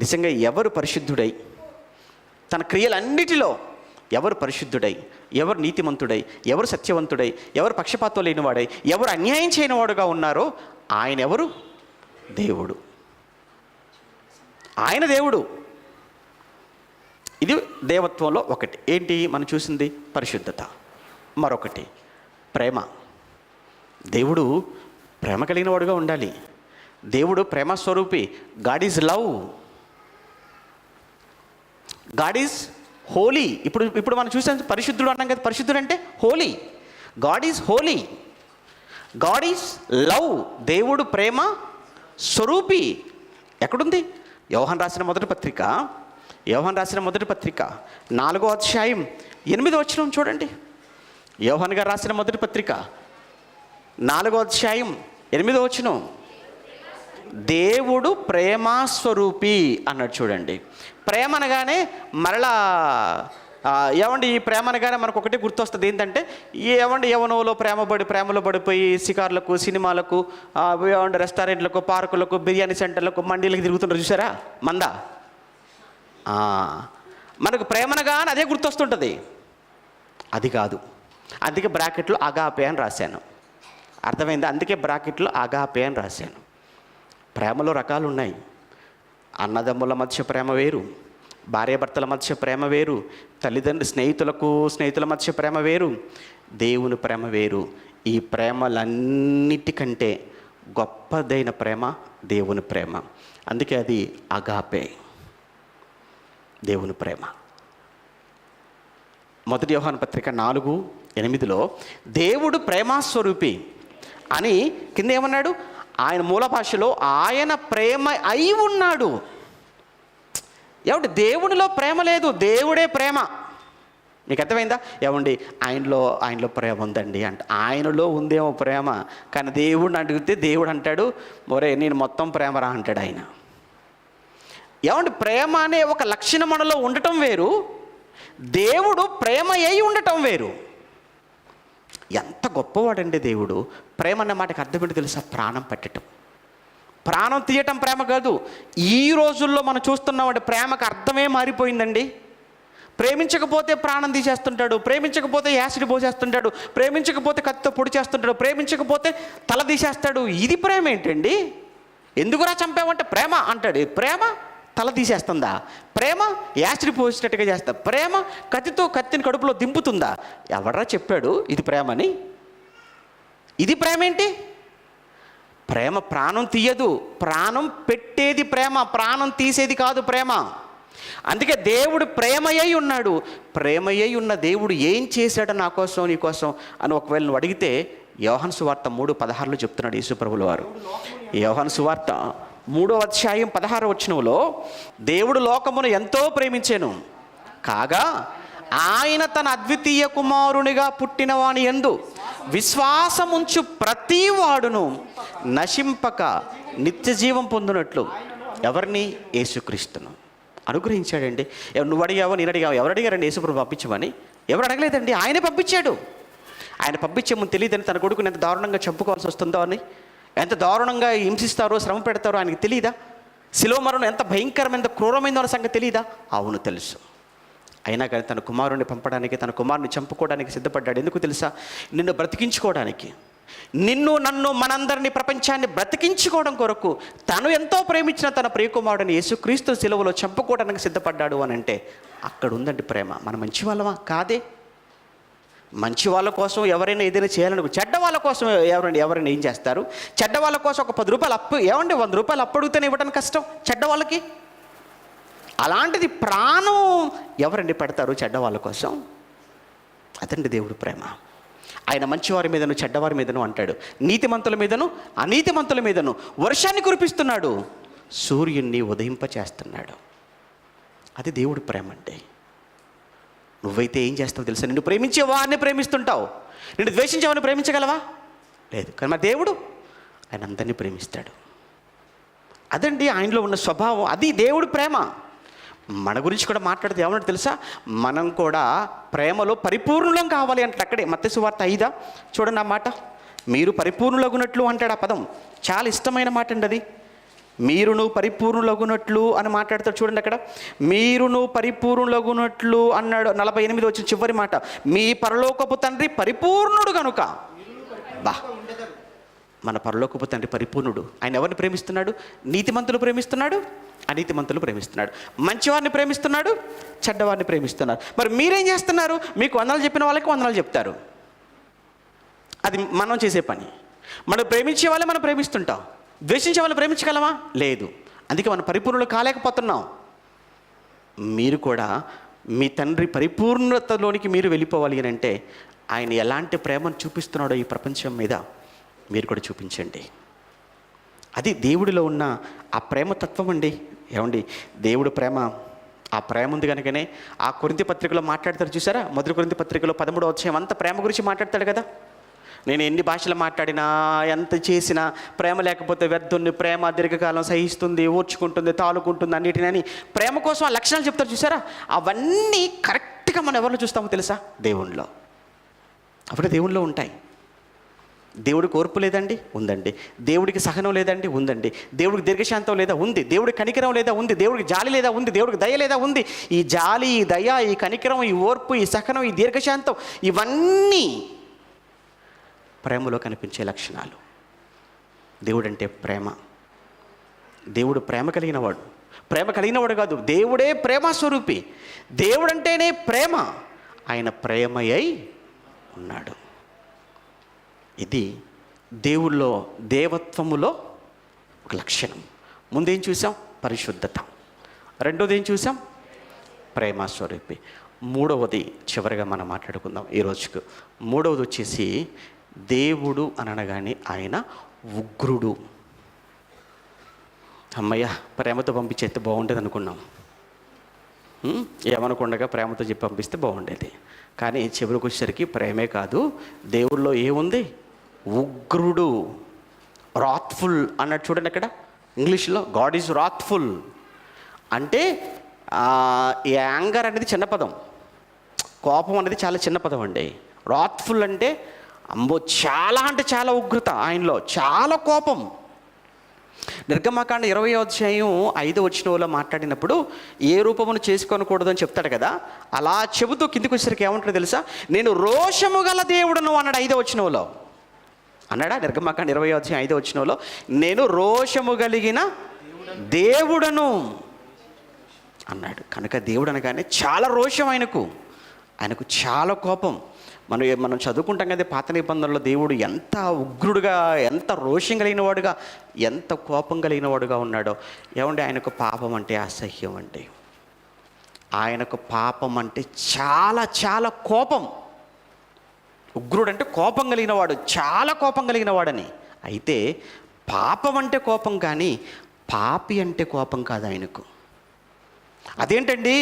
నిజంగా ఎవరు పరిశుద్ధుడై తన క్రియలన్నిటిలో ఎవరు పరిశుద్ధుడై, ఎవరు నీతిమంతుడై, ఎవరు సత్యవంతుడై, ఎవరు పక్షపాతం లేనివాడై, ఎవరు అన్యాయం చేయనివాడుగా ఉన్నారో ఆయన ఎవరు? దేవుడు. ఆయన దేవుడు. ఇది దేవత్వంలో ఒకటి. ఏంటి మనం చూసింది? పరిశుద్ధత. మరొకటి ప్రేమ. దేవుడు ప్రేమ కలిగిన వాడుగా ఉండాలి. దేవుడు ప్రేమ స్వరూపి. God is love. God is holy. ఇప్పుడు మనం చూసాం పరిశుద్ధుడు అన్నాం కదా. పరిశుద్ధుడు అంటే holy. God is holy. God is love. దేవుడు ప్రేమ స్వరూపి. ఎక్కడుంది? యోహాను రాసిన మొదటి పత్రిక 4వ అధ్యాయం 8వ వచనం చూడండి. యోహాను గారు రాసిన మొదటి పత్రిక 4వ అధ్యాయం 8వ వచనం, దేవుడు ప్రేమాస్వరూపి అన్నాడు. చూడండి, ప్రేమ అనగానే మరలా ఏమండి ఈ ప్రేమ అనగానే మనకు ఒకటి గుర్తొస్తుంది. ఏంటంటే ఏమండి యవనంలో ప్రేమలో పడిపోయి షికార్లకు, సినిమాలకు, ఏమండి రెస్టారెంట్లకు, పార్కులకు, బిర్యానీ సెంటర్లకు, మండీలకు తిరుగుతుంటారు చూసారా? మందా మనకు ప్రేమనగానే అదే గుర్తొస్తుంటుంది. అది కాదు. అందుకే బ్రాకెట్లో అగాపే అని రాశాను. అర్థమైంది? అందుకే బ్రాకెట్లో అగాపే అని రాశాను. ప్రేమలో రకాలు ఉన్నాయి. అన్నదమ్ముల మధ్య ప్రేమ వేరు, భార్యాభర్తల మధ్య ప్రేమ వేరు, స్నేహితుల మధ్య ప్రేమ వేరు, దేవుని ప్రేమ వేరు. ఈ ప్రేమలన్నిటికంటే గొప్పదైన ప్రేమ దేవుని ప్రేమ. అందుకే అది అగాపే, దేవుని ప్రేమ. మొదటి యోహాను పత్రిక 4:8లో దేవుడు ప్రేమాస్వరూపి అని కింద ఏమన్నాడు? ఆయన మూల భాషలో ఆయన ప్రేమ అయి ఉన్నాడు. ఏమంటే దేవునిలో ప్రేమ లేదు, దేవుడే ప్రేమ. మీకు అర్థమైందా? ఏమండి ఆయనలో ప్రేమ ఉందండి అంటే ఆయనలో ఉందేమో ప్రేమ, కానీ దేవుడిని అడిగితే దేవుడు అంటాడు, ఒరే నేను మొత్తం ప్రేమరా అంటాడు ఆయన. ఏమంటే ప్రేమ అనే ఒక లక్షణం మనలో ఉండటం వేరు, దేవుడు ప్రేమ అయి ఉండటం వేరు. ఎంత గొప్పవాడండి దేవుడు. ప్రేమ అన్న మాటకి అర్థం ఏంటో తెలుసా? ప్రాణం పెట్టడం. ప్రాణం తీయటం ప్రేమ కాదు. ఈ రోజుల్లో మనం చూస్తున్నామంటే ప్రేమకు అర్థమే మారిపోయిందండి. ప్రేమించకపోతే ప్రాణం తీసేస్తుంటాడు, ప్రేమించకపోతే యాసిడ్ పోసేస్తుంటాడు, ప్రేమించకపోతే కత్తితో పొడి చేస్తుంటాడు, ప్రేమించకపోతే తల తీసేస్తాడు. ఇది ప్రేమ ఏంటండి? ఎందుకురా చంపామంటే ప్రేమ అంటాడు. ప్రేమ తల తీసేస్తుందా? ప్రేమ యాసిడ్ పోసినట్టుగా చేస్తా. ప్రేమ కత్తిని కడుపులో దింపుతుందా? ఎవడరా చెప్పాడు ఇది ప్రేమని? ఇది ప్రేమ ఏంటి? ప్రేమ ప్రాణం తీయదు, ప్రాణం పెట్టేది ప్రేమ, ప్రాణం తీసేది కాదు ప్రేమ. అందుకే దేవుడు ప్రేమయ్యి ఉన్నాడు. ప్రేమయ్యి ఉన్న దేవుడు ఏం చేశాడు నా కోసం నీ కోసం అని ఒకవేళ నువ్వు అడిగితే యోహాను సువార్త 3:16 చెప్తున్నాడు యేసుప్రభుల వారు. యోహాను సువార్త 3:16 దేవుడు లోకమును ఎంతో ప్రేమించెను కాగా ఆయన తన అద్వితీయ కుమారునిగా పుట్టిన వాని యందు విశ్వాసముంచు ప్రతి వాడును నశింపక నిత్య జీవం పొందినట్లు ఎవరిని? యేసుక్రీస్తును అనుగ్రహించాడండి. నువ్వు అడిగావో నేను అడిగావు, ఎవరు అడిగారండి యేసుప్రభు పంపించమని? ఎవరు అడగలేదండి, ఆయనే పంపించాడు. ఆయన పంపించే ముందు తెలియదని తన కొడుకుని ఎంత దారుణంగా చంపుకోవాల్సి వస్తుందో అని, ఎంత దారుణంగా హింసిస్తారో శ్రమ పెడతారో ఆయనకి తెలియదా? శిలువ మరణం ఎంత భయంకరమైన క్రూరమైందో అన్న సంగతి తెలియదా? అవును తెలుసు. అయినా కానీ తన కుమారుని పంపడానికి, తన కుమారుని చంపుకోవడానికి సిద్ధపడ్డాడు. ఎందుకు తెలుసా? నిన్ను బ్రతికించుకోవడానికి, నిన్ను నన్ను మనందరినీ ప్రపంచాన్ని బ్రతికించుకోవడం కొరకు తను ఎంతో ప్రేమించిన తన ప్రియకుమారుడిని యేసుక్రీస్తు శిలువలో చంపుకోవడానికి సిద్ధపడ్డాడు అని అంటే అక్కడ ఉందండి ప్రేమ. మన మంచి వాళ్ళమా? కాదే. మంచి వాళ్ళ కోసం ఎవరైనా ఏదైనా చేయాలని, చెడ్డ వాళ్ళ కోసం ఎవరైనా ఏం చేస్తారు? చెడ్డ వాళ్ళ కోసం ఒక 10 రూపాయలు అప్పు, 100 రూపాయలు అప్పు అడిగితేనే ఇవ్వడానికి కష్టం చెడ్డ వాళ్ళకి. అలాంటిది ప్రాణం ఎవరండి పెడతారు చెడ్డ వాళ్ళ కోసం? అదండి దేవుడు ప్రేమ. ఆయన మంచివారి మీదను చెడ్డవారి మీదను అంటాడు, నీతిమంతుల మీదను అనీతిమంతుల మీదను వర్షాన్ని కురిపిస్తున్నాడు, సూర్యుడిని ఉదయింపచేస్తున్నాడు. అది దేవుడు ప్రేమ అంటే. నువ్వైతే ఏం చేస్తావు తెలుసా? నిన్ను ప్రేమించే వారిని ప్రేమిస్తుంటావు, నిన్ను ద్వేషించేవారిని ప్రేమించగలవా? లేదు. కానీ మా దేవుడు ఆయన అందరినీ ప్రేమిస్తాడు. అదండి ఆయనలో ఉన్న స్వభావం, అది దేవుడు ప్రేమ. మన గురించి కూడా మాట్లాడితే ఏమన్నా తెలుసా? మనం కూడా ప్రేమలో పరిపూర్ణులం కావాలి అంటే అక్కడే మత్తయి సువార్త 5 చూడండి ఆ మాట. మీరు పరిపూర్ణులగునట్లు అంటాడు. ఆ పదం చాలా ఇష్టమైన మాట అండి. అది మీరును పరిపూర్ణులగునట్లు అని మాట్లాడతాడు చూడండి అక్కడ. మీరును పరిపూర్ణులగునట్లు అన్నాడు. 48 చివరి మాట, మీ పరలోకపు తండ్రి పరిపూర్ణుడు కనుక. బా, మన పరలోకపు తండ్రి పరిపూర్ణుడు. ఆయన ఎవరిని ప్రేమిస్తున్నాడు? నీతిమంతులు ప్రేమిస్తున్నాడు, అనీతిమంతులు ప్రేమిస్తున్నాడు. మంచివారిని ప్రేమిస్తున్నాడు, చెడ్డవారిని ప్రేమిస్తున్నారు. మరి మీరేం చేస్తున్నారు? మీకు వందనాలు చెప్పిన వాళ్ళకి వందనాలు చెప్తారు. అది మనం చేసే పని. మనం ప్రేమించే వాళ్ళే మనం ప్రేమిస్తుంటాం, ద్వేషించే వాళ్ళు ప్రేమించగలమా? లేదు. అందుకే మనం పరిపూర్ణులు కాలేకపోతున్నాం. మీరు కూడా మీ తండ్రి పరిపూర్ణతలోనికి మీరు వెళ్ళిపోవాలి అని అంటే ఆయన ఎలాంటి ప్రేమను చూపిస్తున్నాడో ఈ ప్రపంచం మీద మీరు కూడా చూపించండి. అది దేవుడిలో ఉన్న ఆ ప్రేమ తత్వం అండి. ఏమండి, దేవుడు ప్రేమ, ఆ ప్రేమ ఉంది కనుకనే ఆ కొరింథీ పత్రికలో మాట్లాడతారు చూసారా? 1 కొరింథీ పత్రికలో 13వ అధ్యాయం అంతా ప్రేమ గురించి మాట్లాడతాడు కదా. నేను ఎన్ని భాషలు మాట్లాడినా, ఎంత చేసినా ప్రేమ లేకపోతే వ్యర్థుని, ప్రేమ దీర్ఘకాలం సహిస్తుంది, ఓర్చుకుంటుంది, తాలుకుంటుంది అన్నిటిని ప్రేమ కోసం ఆ లక్షణాలు చెప్తారు చూసారా? అవన్నీ కరెక్ట్గా మనం ఎవరిలో చూస్తామో తెలుసా? దేవునిలో. అప్పుడే దేవునిలో ఉంటాయి. దేవుడికి ఓర్పు లేదండి? ఉందండి. దేవుడికి సహనం లేదండి? ఉందండి. దేవుడికి దీర్ఘశాంతం లేదా? ఉంది. దేవుడికి కనికరం లేదా? ఉంది. దేవుడికి జాలి లేదా? ఉంది. దేవుడికి దయ లేదా? ఉంది. ఈ జాలి, ఈ దయ, ఈ కనికరం, ఈ ఓర్పు, ఈ సహనం, ఈ దీర్ఘశాంతం, ఇవన్నీ ప్రేమలో కనిపించే లక్షణాలు. దేవుడు అంటే ప్రేమ. దేవుడు ప్రేమ కలిగినవాడు. ప్రేమ కలిగినవాడు కాదు, దేవుడే ప్రేమ స్వరూపి. దేవుడంటేనే ప్రేమ. ఆయన ప్రేమయ్య ఉన్నాడు. ఇది దేవుళ్ళో, దేవత్వములో ఒక లక్షణం. ముందేం చూసాం? పరిశుద్ధత. రెండోది ఏం చూసాం? ప్రేమ స్వరూపి. మూడవది చివరిగా మనం మాట్లాడుకుందాం ఈ రోజుకు. మూడవది వచ్చేసి దేవుడు అని అనగానే ఆయన ఉగ్రుడు. అమ్మయ్య, ప్రేమతో పంపించేస్తే బాగుండేది అనుకున్నాం. ఏమనుకుండగా ప్రేమతో చెప్పి పంపిస్తే బాగుండేది. కానీ చివరికి వచ్చేసరికి ప్రేమే కాదు, దేవుళ్ళో ఏముంది? ఉగ్రుడు. రాత్ఫుల్ అన్నట్టు చూడండి అక్కడ ఇంగ్లీష్లో. గాడ్ ఈజ్ రాత్ఫుల్ అంటే యాంగర్ అనేది చిన్న పదం, కోపం అనేది చాలా చిన్న పదం అండి. రాత్ఫుల్ అంటే అంబో చాలా అంటే చాలా ఉగ్రత, ఆయనలో చాలా కోపం. నిర్గమకాండ 20వ అధ్యాయం 5వ వచనంలో మాట్లాడినప్పుడు ఏ రూపమును చేసుకోనకూడదు అని చెప్తాడు కదా. అలా చెబుతూ కిందికి వచ్చేసరికి ఏమంటాడు తెలుసా? నేను రోషము గల దేవుడును అన్నాడు 5వ వచనంలో. అన్నాడా? నిర్గమకాండ 20వ అధ్యాయం 5వ వచనంలో నేను రోషము కలిగిన దేవుడను. అన్నాడు. కనుక దేవుడు అనగానే చాలా రోషం ఆయనకు చాలా కోపం. మనం చదువుకుంటాం కదా పాత నిబంధనలో దేవుడు ఎంత ఉగ్రుడుగా, ఎంత రోషం కలిగిన వాడుగా, ఎంత కోపం కలిగిన వాడుగా ఉన్నాడో. ఏమంటే ఆయనకు పాపం అంటే అసహ్యం అండి. ఆయనకు పాపం అంటే చాలా చాలా కోపం. ఉగ్రుడు అంటే కోపం కలిగిన వాడు, చాలా కోపం కలిగిన వాడని. అయితే పాపం అంటే కోపం, కానీ పాపి అంటే కోపం కాదు ఆయనకు. అదేంటండి,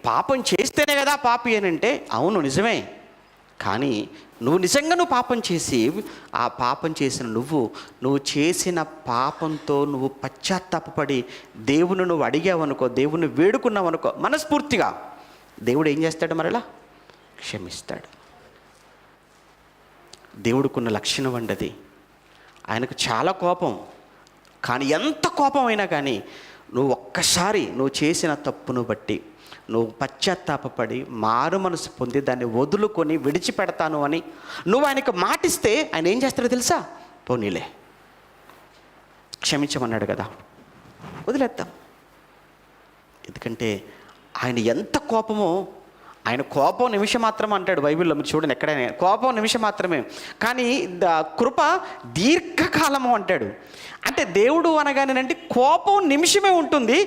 పాపం చేస్తేనే కదా పాపి అని అంటే, అవును నిజమే. కానీ నువ్వు పాపం చేసి, ఆ పాపం చేసిన నువ్వు చేసిన పాపంతో నువ్వు పశ్చాత్తాపపడి దేవుని నువ్వు అడిగావనుకో, దేవుని వేడుకున్నావనుకో మనస్ఫూర్తిగా, దేవుడు ఏం చేస్తాడు? మరలా క్షమిస్తాడు. దేవుడికున్న లక్షణం అండి అది. ఆయనకు చాలా కోపం, కానీ ఎంత కోపం అయినా కానీ నువ్వు ఒక్కసారి నువ్వు చేసిన తప్పును బట్టి నువ్వు పశ్చాత్తాపపడి మారు మనసు పొంది దాన్ని వదులుకొని విడిచిపెడతాను అని నువ్వు ఆయనకు మాటిస్తే ఆయన ఏం చేస్తాడో తెలుసా? పోనీలే, క్షమించమన్నాడు కదా, వదిలేద్దాం. ఎందుకంటే ఆయన ఎంత కోపమో, ఆయన కోపం నిమిషం మాత్రం అంటాడు బైబిల్లో. మీరు చూడండి ఎక్కడైనా కోపం నిమిషం మాత్రమే, కానీ కృప దీర్ఘకాలము అంటాడు. అంటే దేవుడు అనగానేనంటే కోపం నిమిషమే ఉంటుంది,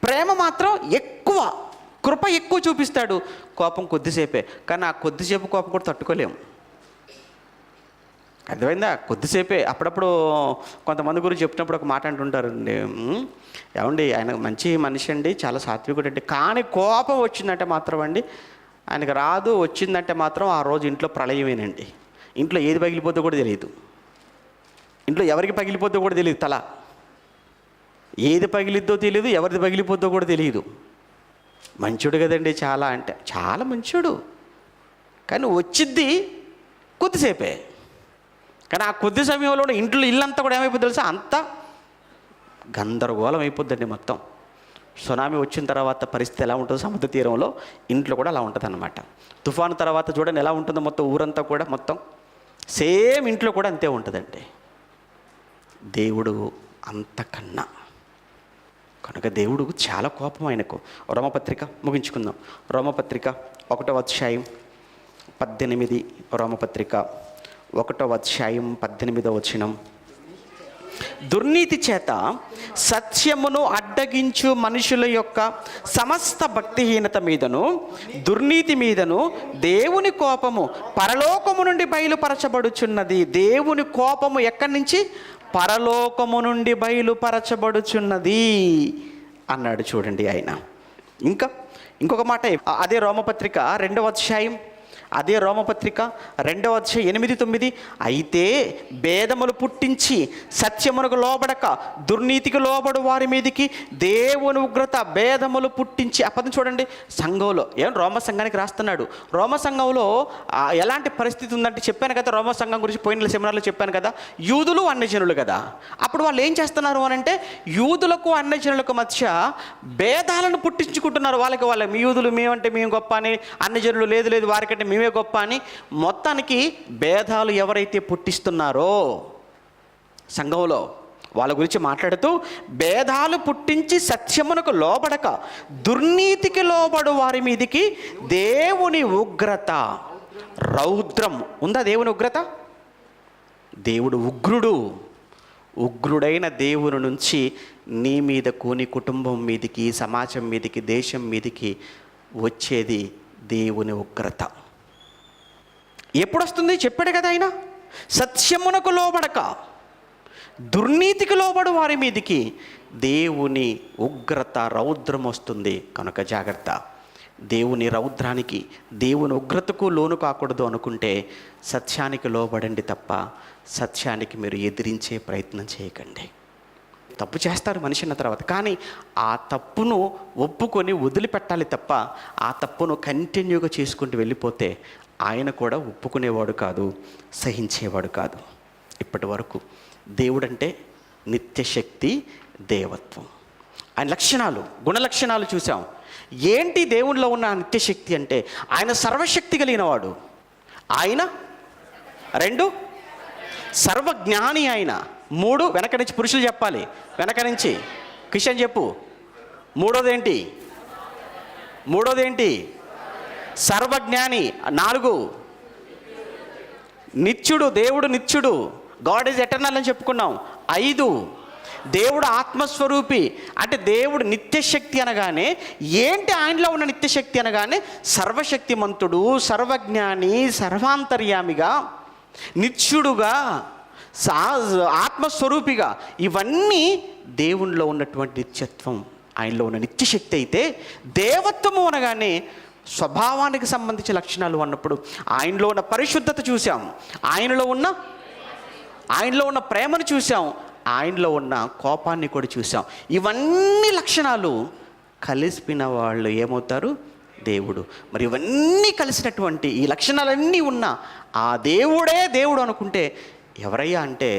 ప్రేమ మాత్రం ఎక్కువ, కృప ఎక్కువ చూపిస్తాడు. కోపం కొద్దిసేపే, కానీ ఆ కొద్దిసేపు కోపం కూడా తట్టుకోలేము. అర్థమైందా? కొద్దిసేపే. అప్పుడప్పుడు కొంతమంది గురించి చెప్పినప్పుడు ఒక మాట అంటుంటారండి, ఏమండి ఆయన మంచి మనిషి అండి, చాలా సాత్వికుడు అండి, కానీ కోపం వచ్చిందంటే మాత్రం అండి ఆయనకు రాదు, వచ్చిందంటే మాత్రం ఆ రోజు ఇంట్లో ప్రళయమేనండి. ఇంట్లో ఏది పగిలిపోద్దో కూడా తెలియదు, ఇంట్లో ఎవరికి పగిలిపోద్దో కూడా తెలియదు, తల ఏది పగిలిద్దో తెలియదు, ఎవరిది పగిలిపోద్దో కూడా తెలియదు. మంచోడు కదండి, చాలా అంటే చాలా మంచోడు, కానీ వచ్చిద్ది కొద్దిసేపే. కానీ ఆ కొద్ది సమయంలో ఇంట్లో ఇల్లంతా కూడా ఏమైపోద్ది తెలుసా? అంతా గందరగోళం అయిపోద్దండి మొత్తం. సునామీ వచ్చిన తర్వాత పరిస్థితి ఎలా ఉంటుందో సముద్ర తీరంలో, ఇంట్లో కూడా అలా ఉంటుంది అన్నమాట. తుఫాను తర్వాత చూడండి ఎలా ఉంటుందో, మొత్తం ఊరంతా కూడా మొత్తం సేమ్ ఇంట్లో కూడా అంతే ఉంటుందండి. దేవుడు అంతకన్నా, కనుక దేవుడు చాలా కోపం ఆయనకు. రోమపత్రిక ముగించుకుందాం. రోమపత్రిక 1వ అధ్యాయం 18, రోమపత్రిక 1వ అధ్యాయం 18వ వచనం. దుర్నీతి చేత సత్యమును అడ్డగించు మనుషుల యొక్క సమస్త భక్తిహీనత మీదను దుర్నీతి మీదను దేవుని కోపము పరలోకము నుండి బయలుపరచబడుచున్నది. దేవుని కోపము ఎక్కడి నుంచి? పరలోకము నుండి బయలుపరచబడుచున్నది అన్నాడు. చూడండి ఆయన. ఇంకొక మాట, అదే రోమపత్రిక 2వ అధ్యాయం, అదే రోమపత్రిక 2వ అధ్యాయం 8, 9. అయితే భేదములు పుట్టించి సత్యమునకు లోబడక దుర్నీతికి లోబడు వారి మీదికి దేవుని ఉగ్రత. భేదములు పుట్టించి, ఆ పదం చూడండి. సంఘంలో రోమ సంఘానికి రాస్తున్నాడు. రోమ సంఘంలో ఎలాంటి పరిస్థితి ఉందంటే చెప్పాను కదా, రోమ సంఘం గురించి పోయిన సెమినార్లో చెప్పాను కదా, యూదులు అన్యజనులు కదా. అప్పుడు వాళ్ళు ఏం చేస్తున్నారు అని అంటే, యూదులకు అన్యజనులకు మధ్య భేదాలను పుట్టించుకుంటున్నారు. వాళ్ళ మీ యూదులు మేమంటే మేము గొప్ప అని, అన్యజనులు లేదు వారికంటే మేమే గొప్ప అని. మొత్తానికి భేదాలు ఎవరైతే పుట్టిస్తున్నారో సంఘంలో, వాళ్ళ గురించి మాట్లాడుతూ, భేదాలు పుట్టించి సత్యమునకు లోబడక దుర్నీతికి లోబడు వారి మీదికి దేవుని ఉగ్రత, రౌద్రం ఉందా? దేవుని ఉగ్రత. దేవుడు ఉగ్రుడైన దేవుని నుంచి నీ మీదకు, నీ కుటుంబం మీదికి, సమాజం మీదికి, దేశం మీదికి వచ్చేది దేవుని ఉగ్రత. ఎప్పుడు వస్తుంది? చెప్పాడు కదా ఆయన, సత్యమునకు లోబడక దుర్నీతికి లోబడు వారి మీదికి దేవుని ఉగ్రత, రౌద్రం వస్తుంది. కనుక జాగ్రత్త. దేవుని రౌద్రానికి, దేవుని ఉగ్రతకు లోను కాకూడదు అనుకుంటే సత్యానికి లోబడండి తప్ప సత్యానికి మీరు ఎదిరించే ప్రయత్నం చేయకండి. తప్పు చేస్తారు మనిషి అన్న తర్వాత, కానీ ఆ తప్పును ఒప్పుకొని వదిలిపెట్టాలి తప్ప ఆ తప్పును కంటిన్యూగా చేసుకుంటూ వెళ్ళిపోతే ఆయన కూడా ఒప్పుకునేవాడు కాదు, సహించేవాడు కాదు. ఇప్పటి వరకు దేవుడంటే నిత్యశక్తి, దేవత్వం, ఆయన లక్షణాలు, గుణలక్షణాలు చూసాం. ఏంటి దేవునిలో ఉన్న నిత్యశక్తి అంటే? ఆయన సర్వశక్తి కలిగినవాడు, ఆయన 2 సర్వజ్ఞాని, ఆయన 3 వెనక నుంచి పురుషులు చెప్పాలి, వెనక నుంచి కిషన్ చెప్పు. 3వది ఏంటి? మూడోది ఏంటి? సర్వజ్ఞాని. 4 నిత్యుడు. దేవుడు నిత్యుడు, గాడ్ ఈజ్ ఎటర్నల్ అని చెప్పుకున్నాం. 5 దేవుడు ఆత్మస్వరూపి. అంటే దేవుడు నిత్యశక్తి అనగానే ఏంటి? ఆయనలో ఉన్న నిత్యశక్తి అనగానే సర్వశక్తిమంతుడు, సర్వజ్ఞాని, సర్వాంతర్యామిగా, నిత్యుడుగా, ఆత్మస్వరూపిగా, ఇవన్నీ దేవునిలో ఉన్నటువంటి నిత్యత్వం, ఆయనలో ఉన్న నిత్యశక్తి. అయితే దేవత్వము అనగానే స్వభావానికి సంబంధించిన లక్షణాలు అన్నప్పుడు ఆయనలో ఉన్న పరిశుద్ధత చూసాం, ఆయనలో ఉన్న ప్రేమను చూసాం, ఆయనలో ఉన్న కోపాన్ని కూడా చూసాం. ఇవన్నీ లక్షణాలు కలిసిపోయిన వాళ్ళు ఏమవుతారు? దేవుడు. మరి ఇవన్నీ కలిసినటువంటి ఈ లక్షణాలన్నీ ఉన్న ఆ దేవుడే దేవుడు అనుకుంటే ఎవరయ్యా అంటే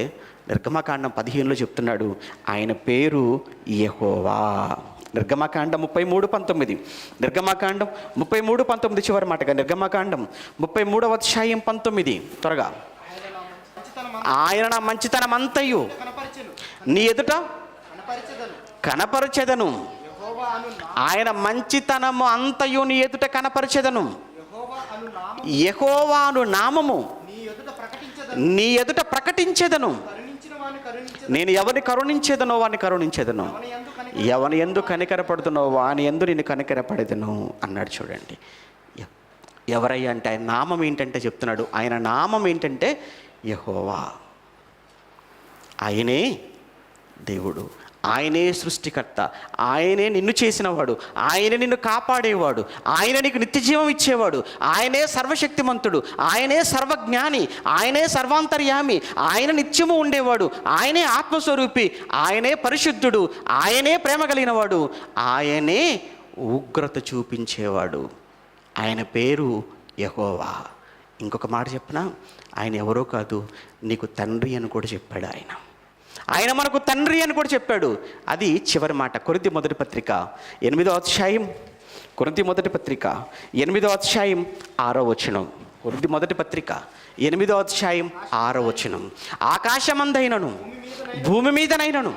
నిర్గమకాండం 15లో చెప్తున్నాడు, ఆయన పేరు యెహోవా. నిర్గమకాండం 33:19. నిర్గమకాండం 33:19 చివరి మాటగా. నిర్గమకాండం 33వ అధ్యాయం 19 త్వరగా. ఆయన నా మంచితనం అంతయు నీ ఎదుట కనపరచెదను. ఆయన మంచితనము అంతయు నీ ఎదుట కనపరచెదను. యెహోవాను నామము నీ ఎదుట ప్రకటించెదను. నేను ఎవరిని కరుణించేదనో వాడిని కరుణించేదను, ఎవని ఎందు కనికరపడుతున్నో వాని ఎందు నేను కనికరపడేదను అన్నాడు. చూడండి, ఎవరయ్యా అంటే ఆయన నామం ఏంటంటే చెప్తున్నాడు. ఆయన నామం ఏంటంటే యెహోవా. ఆయనే దేవుడు, ఆయనే సృష్టికర్త, ఆయనే నిన్ను చేసినవాడు, ఆయనే నిన్ను కాపాడేవాడు, ఆయన నీకు నిత్యజీవం ఇచ్చేవాడు, ఆయనే సర్వశక్తిమంతుడు, ఆయనే సర్వజ్ఞాని, ఆయనే సర్వాంతర్యామి, ఆయన నిత్యము ఉండేవాడు, ఆయనే ఆత్మస్వరూపి, ఆయనే పరిశుద్ధుడు, ఆయనే ప్రేమ కలిగినవాడు, ఆయనే ఉగ్రత చూపించేవాడు. ఆయన పేరు యెహోవా. ఇంకొక మాట చెప్పనా, ఆయన ఎవరో కాదు, నీకు తండ్రి అని కూడా చెప్పాడు. ఆయన మనకు తండ్రి అని కూడా చెప్పాడు. అది చివరి మాట. కొరింథీ మొదటి పత్రిక 8వ అధ్యాయం, కొరింథీ మొదటి పత్రిక 8వ అధ్యాయం 6వ వచనం. కొరింథీ మొదటి పత్రిక 8వ అధ్యాయం 6వ వచనం. ఆకాశమందైనను భూమి మీదనైనను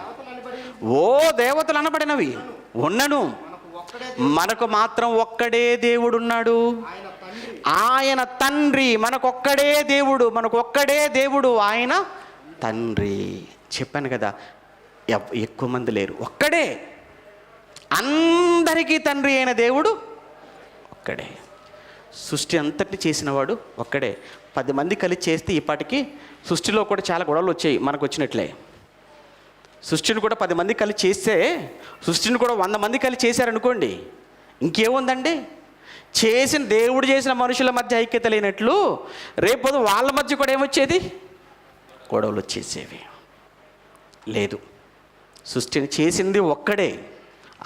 ఓ దేవతలు అనబడినవి ఉన్నను, మనకు మాత్రం ఒక్కడే దేవుడున్నాడు, ఆయన తండ్రి. మనకొక్కడే దేవుడు, మనకొక్కడే దేవుడు, ఆయన తండ్రి. చెప్పాను కదా, ఎక్కువ మంది లేరు, ఒక్కడే. అందరికీ తండ్రి అయిన దేవుడు ఒక్కడే. సృష్టి అంతటిని చేసినవాడు ఒక్కడే. 10 మంది కలిసి చేస్తే ఈపాటికి సృష్టిలో కూడా చాలా గొడవలు వచ్చాయి మనకు వచ్చినట్లే. సృష్టిని కూడా 10 మంది కలిసి చేస్తే, సృష్టిని కూడా 100 మంది కలిసి చేశారనుకోండి, ఇంకేముందండి? దేవుడు చేసిన మనుషుల మధ్య ఐక్యత లేనట్లు రేపు వాళ్ళ మధ్య కూడా ఏమొచ్చేది? గొడవలు వచ్చేసేవి. లేదు, సృష్టిని చేసింది ఒక్కడే.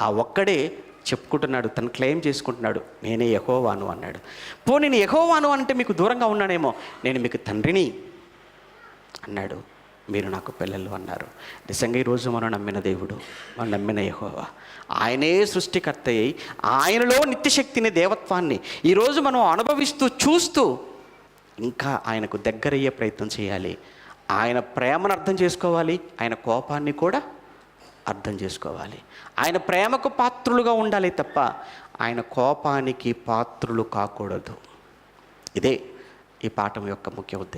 ఆ ఒక్కడే చెప్పుకుంటున్నాడు, తను క్లెయిమ్ చేసుకుంటున్నాడు, నేనే యెహోవాను అన్నాడు. నేను యెహోవాను అంటే మీకు దూరంగా ఉన్నానేమో, నేను మీకు తండ్రిని అన్నాడు, మీరు నాకు పిల్లలు అన్నారు. నిజంగా ఈరోజు మనం నమ్మిన దేవుడు, మనం నమ్మిన యెహోవా, ఆయనే సృష్టికర్త అయి ఆయనలో నిత్యశక్తిని, దేవత్వాన్ని ఈరోజు మనం అనుభవిస్తూ చూస్తూ ఇంకా ఆయనకు దగ్గరయ్యే ప్రయత్నం చేయాలి. ఆయన ప్రేమను అర్థం చేసుకోవాలి, ఆయన కోపాన్ని కూడా అర్థం చేసుకోవాలి. ఆయన ప్రేమకు పాత్రులుగా ఉండాలి తప్ప ఆయన కోపానికి పాత్రులు కాకూడదు. ఇదే ఈ పాఠం యొక్క ముఖ్య ఉద్దేశం.